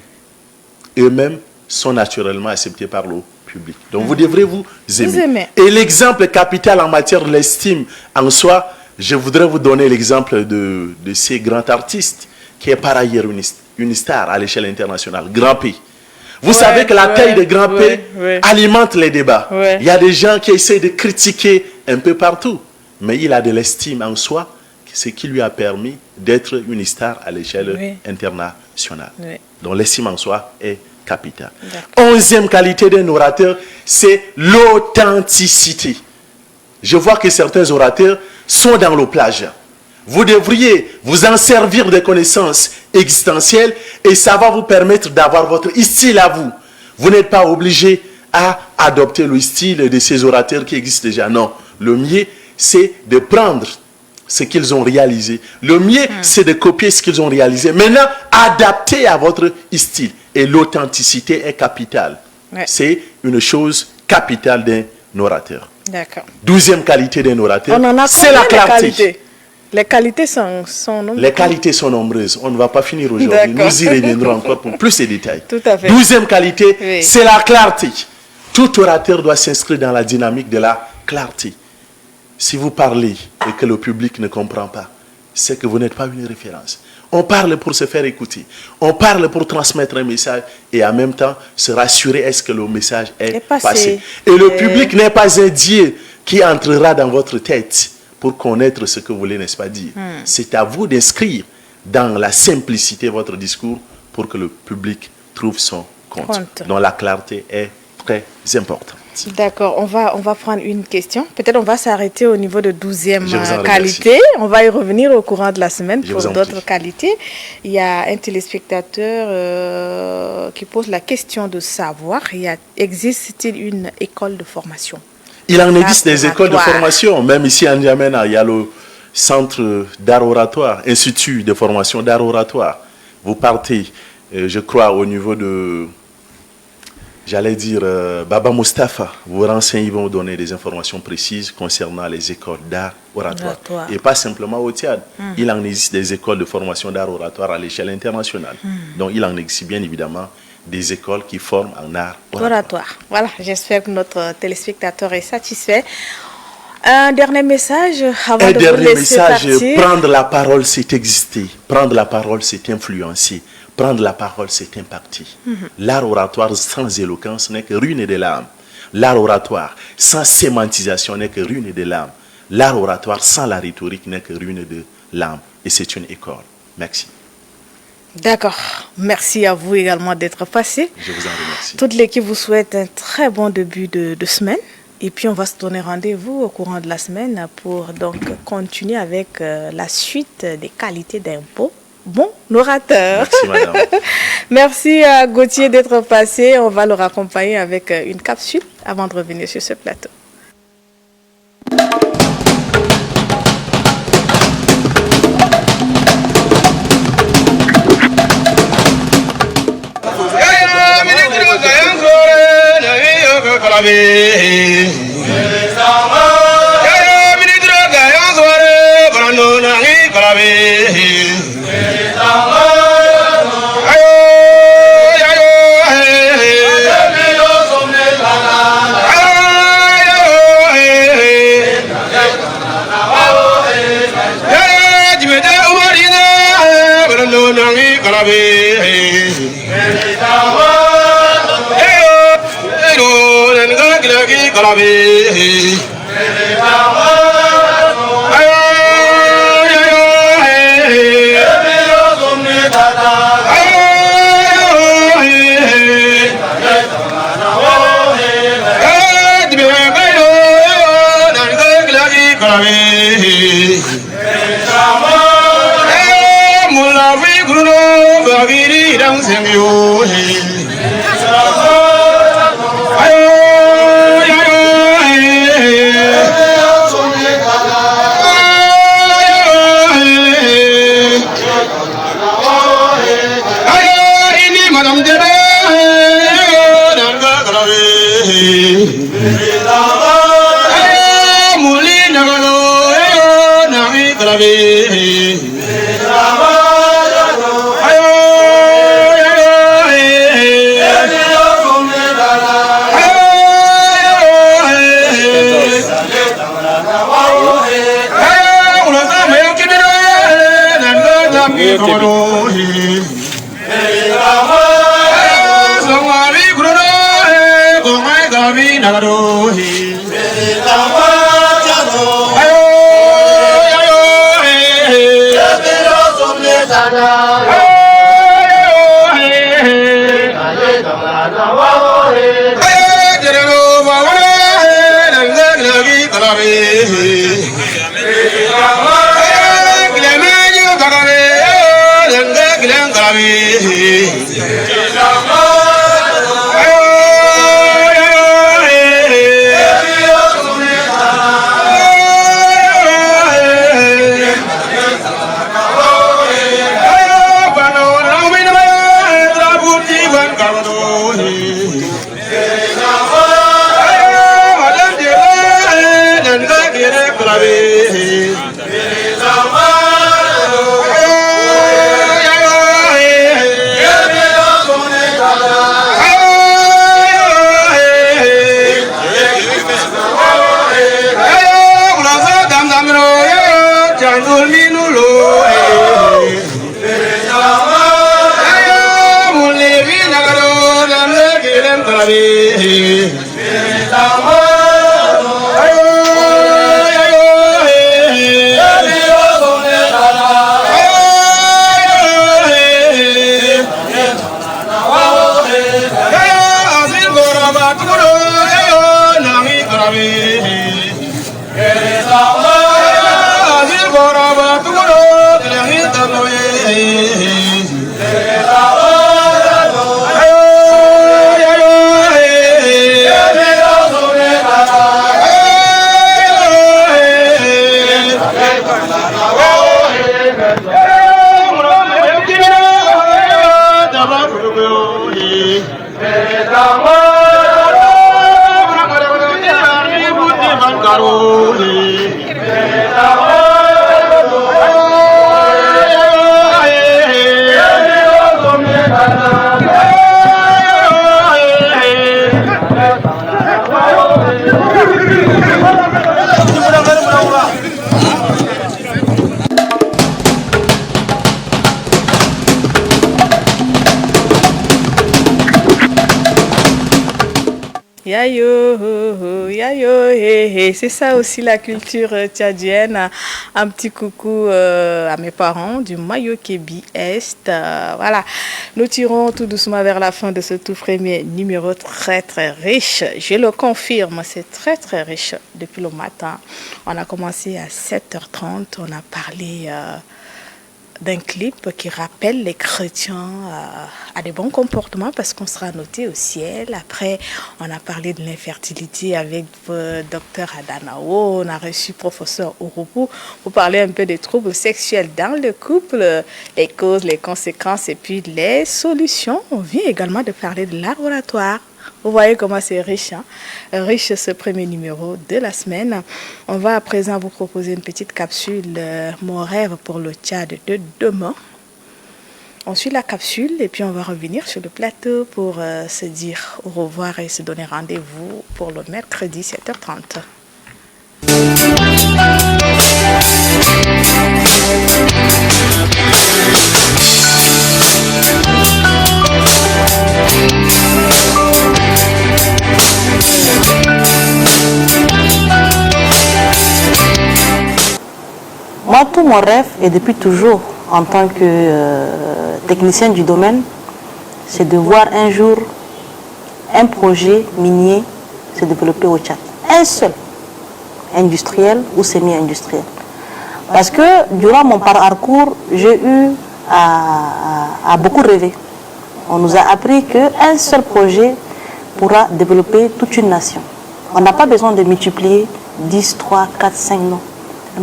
eux-mêmes sont naturellement acceptés par le public. Donc vous devrez vous aimer. Et l'exemple capital en matière de l'estime en soi, je voudrais vous donner l'exemple de ces grands artistes qui est par ailleurs une star à l'échelle internationale, Grand P. Vous savez que la taille de Grand P alimente les débats. Il y a des gens qui essaient de critiquer un peu partout, mais il a de l'estime en soi, ce qui lui a permis d'être une star à l'échelle internationale. Donc l'estime en soi est capitale. 11e qualité d'un orateur, c'est l'authenticité. Je vois que certains orateurs sont dans le plagiat. Vous devriez vous en servir des connaissances existentielles et ça va vous permettre d'avoir votre style à vous. Vous n'êtes pas obligé à adopter le style de ces orateurs qui existent déjà. Non, le mieux, c'est de prendre ce qu'ils ont réalisé. Le mieux, c'est de copier ce qu'ils ont réalisé. Maintenant, adapter à votre style. Et l'authenticité est capitale. C'est une chose capitale d'un orateur. 12e qualité d'un orateur, c'est la clarté. Les qualités sont nombreuses. Les qualités sont nombreuses. On ne va pas finir aujourd'hui. Nous y reviendrons encore pour plus de détails. Tout à fait. 12e qualité, c'est la clarté. Tout orateur doit s'inscrire dans la dynamique de la clarté. Si vous parlez et que le public ne comprend pas, c'est que vous n'êtes pas une référence. On parle pour se faire écouter. On parle pour transmettre un message et en même temps se rassurer est-ce que le message est passé. Et le public n'est pas un Dieu qui entrera dans votre tête pour connaître ce que vous voulez, n'est-ce pas, dire. C'est à vous d'inscrire dans la simplicité votre discours pour que le public trouve son compte. Donc la clarté est très importantes. D'accord, on va prendre une question. Peut-être on va s'arrêter au niveau de 12e qualité. remercie. On va y revenir au courant de la semaine Je pour vous en d'autres prie. qualités. Il y a un téléspectateur qui pose la question de savoir, existe-t-il une école de formation? Il en existe des écoles de oratoire. formation, même ici en N'Djamena, il y a le centre d'art oratoire, institut de formation d'art oratoire. Vous partez, je crois, au niveau de, j'allais dire, Baba Mustafa, vous renseignez, ils vont vous donner des informations précises concernant les écoles d'art oratoire. Oratoire. Et pas simplement au Tchad. Mm. Il en existe des écoles de formation d'art oratoire à l'échelle internationale. Donc il en existe bien évidemment des écoles qui forment en art Oratoire. Voilà, j'espère que notre téléspectateur est satisfait. Un dernier message avant Un de vous dernier laisser message, partir. prendre la parole, c'est exister. Prendre la parole, c'est influencer. Prendre la parole, c'est impacter. Mhm. L'art oratoire sans éloquence n'est que ruine de l'âme. L'art oratoire sans sémantisation n'est que ruine de l'âme. L'art oratoire sans la rhétorique n'est que ruine de l'âme. Et c'est une école. Merci. D'accord. Merci à vous également d'être passé. Je vous en remercie. Toute l'équipe vous souhaite un très bon début de semaine. Et puis, on va se donner rendez-vous au courant de la semaine pour donc continuer avec la suite des qualités d'un bon orateur. Merci, madame. Merci à Gauthier d'être passé. On va le raccompagner avec une capsule avant de revenir sur ce plateau. Baba Yayo, yayo, hé, hé. C'est ça aussi la culture tchadienne. Un petit coucou à mes parents du Mayo-Kébi Est. Voilà, nous tirons tout doucement vers la fin de ce tout premier numéro très très riche. Je le confirme, c'est très très riche depuis le matin. On a commencé à 7h30, on a parlé d'un clip qui rappelle les chrétiens à des bons comportements parce qu'on sera noté au ciel. Après, on a parlé de l'infertilité avec Dr Adanao. On a reçu professeur Ouroupou pour parler un peu des troubles sexuels dans le couple, les causes, les conséquences et puis les solutions. On vient également de parler de laboratoire. Vous voyez comment c'est riche, hein? Riche ce premier numéro de la semaine. On va à présent vous proposer une petite capsule, mon rêve pour le Tchad de demain. On suit la capsule et puis on va revenir sur le plateau pour se dire au revoir et se donner rendez-vous pour le mercredi 7h30. Moi, tout mon rêve, et depuis toujours, en tant que technicien du domaine, c'est de voir un jour un projet minier se développer au Tchad. Un seul, industriel ou semi-industriel. Parce que durant mon parcours, j'ai eu à beaucoup rêver. On nous a appris qu'un seul projet pourra développer toute une nation. On n'a pas besoin de multiplier 10, 3, 4, 5, non.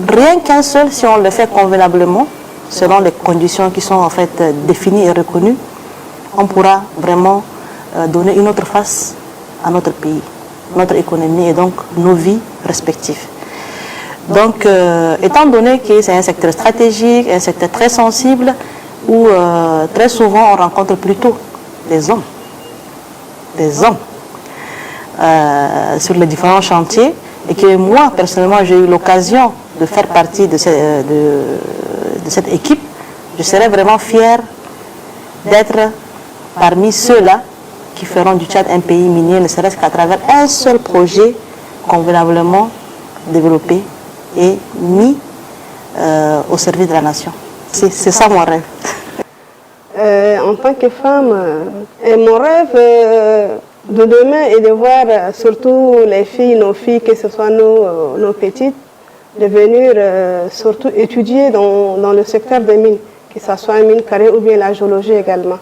Rien qu'un seul, si on le fait convenablement, selon les conditions qui sont en fait définies et reconnues, on pourra vraiment donner une autre face à notre pays, notre économie et donc nos vies respectives. Donc, étant donné que c'est un secteur stratégique, un secteur très sensible, où très souvent on rencontre plutôt des hommes sur les différents chantiers, et que moi, personnellement, j'ai eu l'occasion de faire partie de cette équipe, je serais vraiment fière d'être parmi ceux-là qui feront du Tchad un pays minier, ne serait-ce qu'à travers un seul projet convenablement développé et mis au service de la nation. C'est ça mon rêve. En tant que femme, mon rêve de demain est de voir surtout les filles, nos filles, que ce soit nos petites, de venir surtout étudier dans le secteur des mines, que ce soit une mine carrée ou bien la géologie également.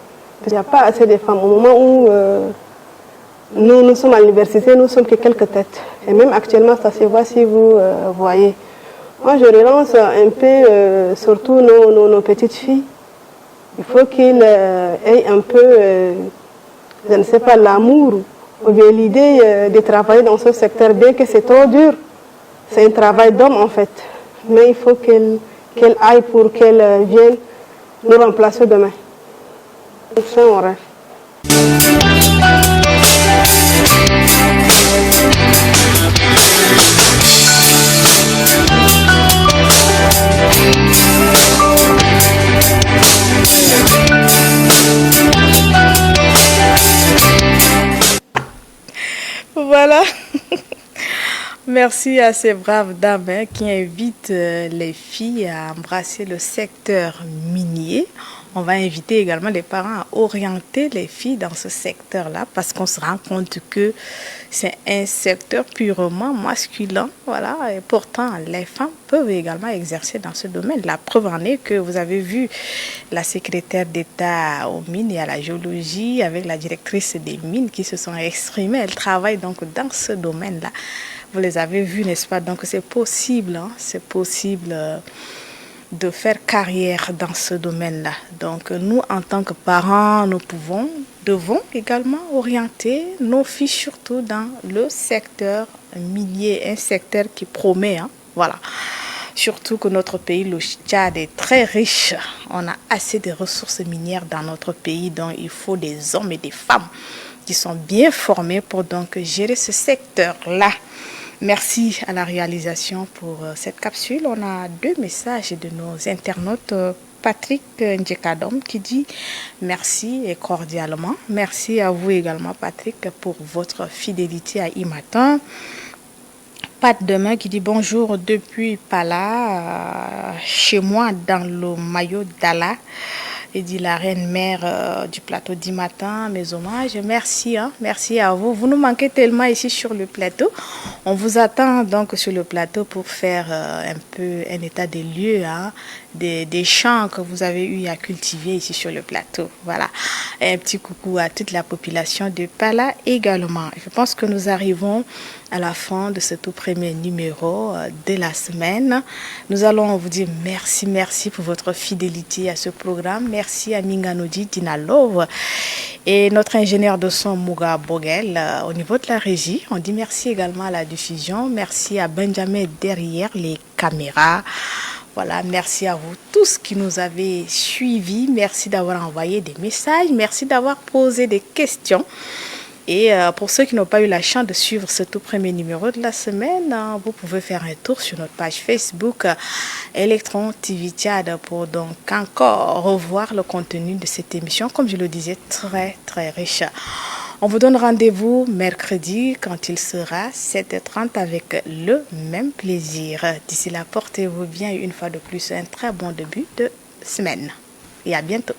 Il n'y a pas assez de femmes. Au moment où nous sommes à l'université, nous sommes que quelques têtes. Et même actuellement, ça se voit si vous voyez. Moi, je relance un peu surtout nos petites filles. Il faut qu'ils aient un peu, je ne sais pas, l'amour ou bien l'idée de travailler dans ce secteur, bien que c'est trop dur. C'est un travail d'homme en fait. Mais il faut qu'elle aille pour qu'elle vienne nous remplacer demain. C'est mon rêve. Voilà. Merci à ces braves dames qui invitent les filles à embrasser le secteur minier. On va inviter également les parents à orienter les filles dans ce secteur-là parce qu'on se rend compte que c'est un secteur purement masculin. Voilà. Et pourtant, les femmes peuvent également exercer dans ce domaine. La preuve en est que vous avez vu la secrétaire d'État aux mines et à la géologie avec la directrice des mines qui se sont exprimées. Elles travaillent donc dans ce domaine-là. Vous les avez vus, n'est-ce pas? Donc c'est possible, hein? C'est possible de faire carrière dans ce domaine-là. Donc nous, en tant que parents, nous pouvons devons également orienter nos filles surtout dans le secteur minier, un secteur qui promet, hein, voilà. Surtout que notre pays, le Tchad, est très riche. On a assez de ressources minières dans notre pays, donc il faut des hommes et des femmes qui sont bien formés pour donc gérer ce secteur-là. Merci à la réalisation pour cette capsule. On a 2 messages de nos internautes. Patrick Ndjekadom qui dit merci et cordialement. Merci à vous également, Patrick, pour votre fidélité à Imatin. Pat Demain qui dit bonjour depuis Pala, chez moi dans le maillot d'Ala. Il dit la reine-mère du plateau d'Imatin, mes hommages. Merci, hein, merci à vous. Vous nous manquez tellement ici sur le plateau. On vous attend donc sur le plateau pour faire un peu un état des lieux, hein, des champs que vous avez eu à cultiver ici sur le plateau. Voilà. Et un petit coucou à toute la population de Pala également. Je pense que nous arrivons à la fin de ce tout premier numéro de la semaine. Nous allons vous dire merci pour votre fidélité à ce programme. Merci à Minganodi Dinalov et notre ingénieur de son Mouga Bogel au niveau de la régie. On dit merci également à la diffusion. Merci à Benjamin derrière les caméras. Voilà, merci à vous tous qui nous avez suivis. Merci d'avoir envoyé des messages. Merci d'avoir posé des questions. Et pour ceux qui n'ont pas eu la chance de suivre ce tout premier numéro de la semaine, vous pouvez faire un tour sur notre page Facebook Electron TV Tchad pour donc encore revoir le contenu de cette émission, comme je le disais, très très riche. On vous donne rendez-vous mercredi quand il sera 7h30 avec le même plaisir. D'ici là, portez-vous bien une fois de plus un très bon début de semaine. Et à bientôt.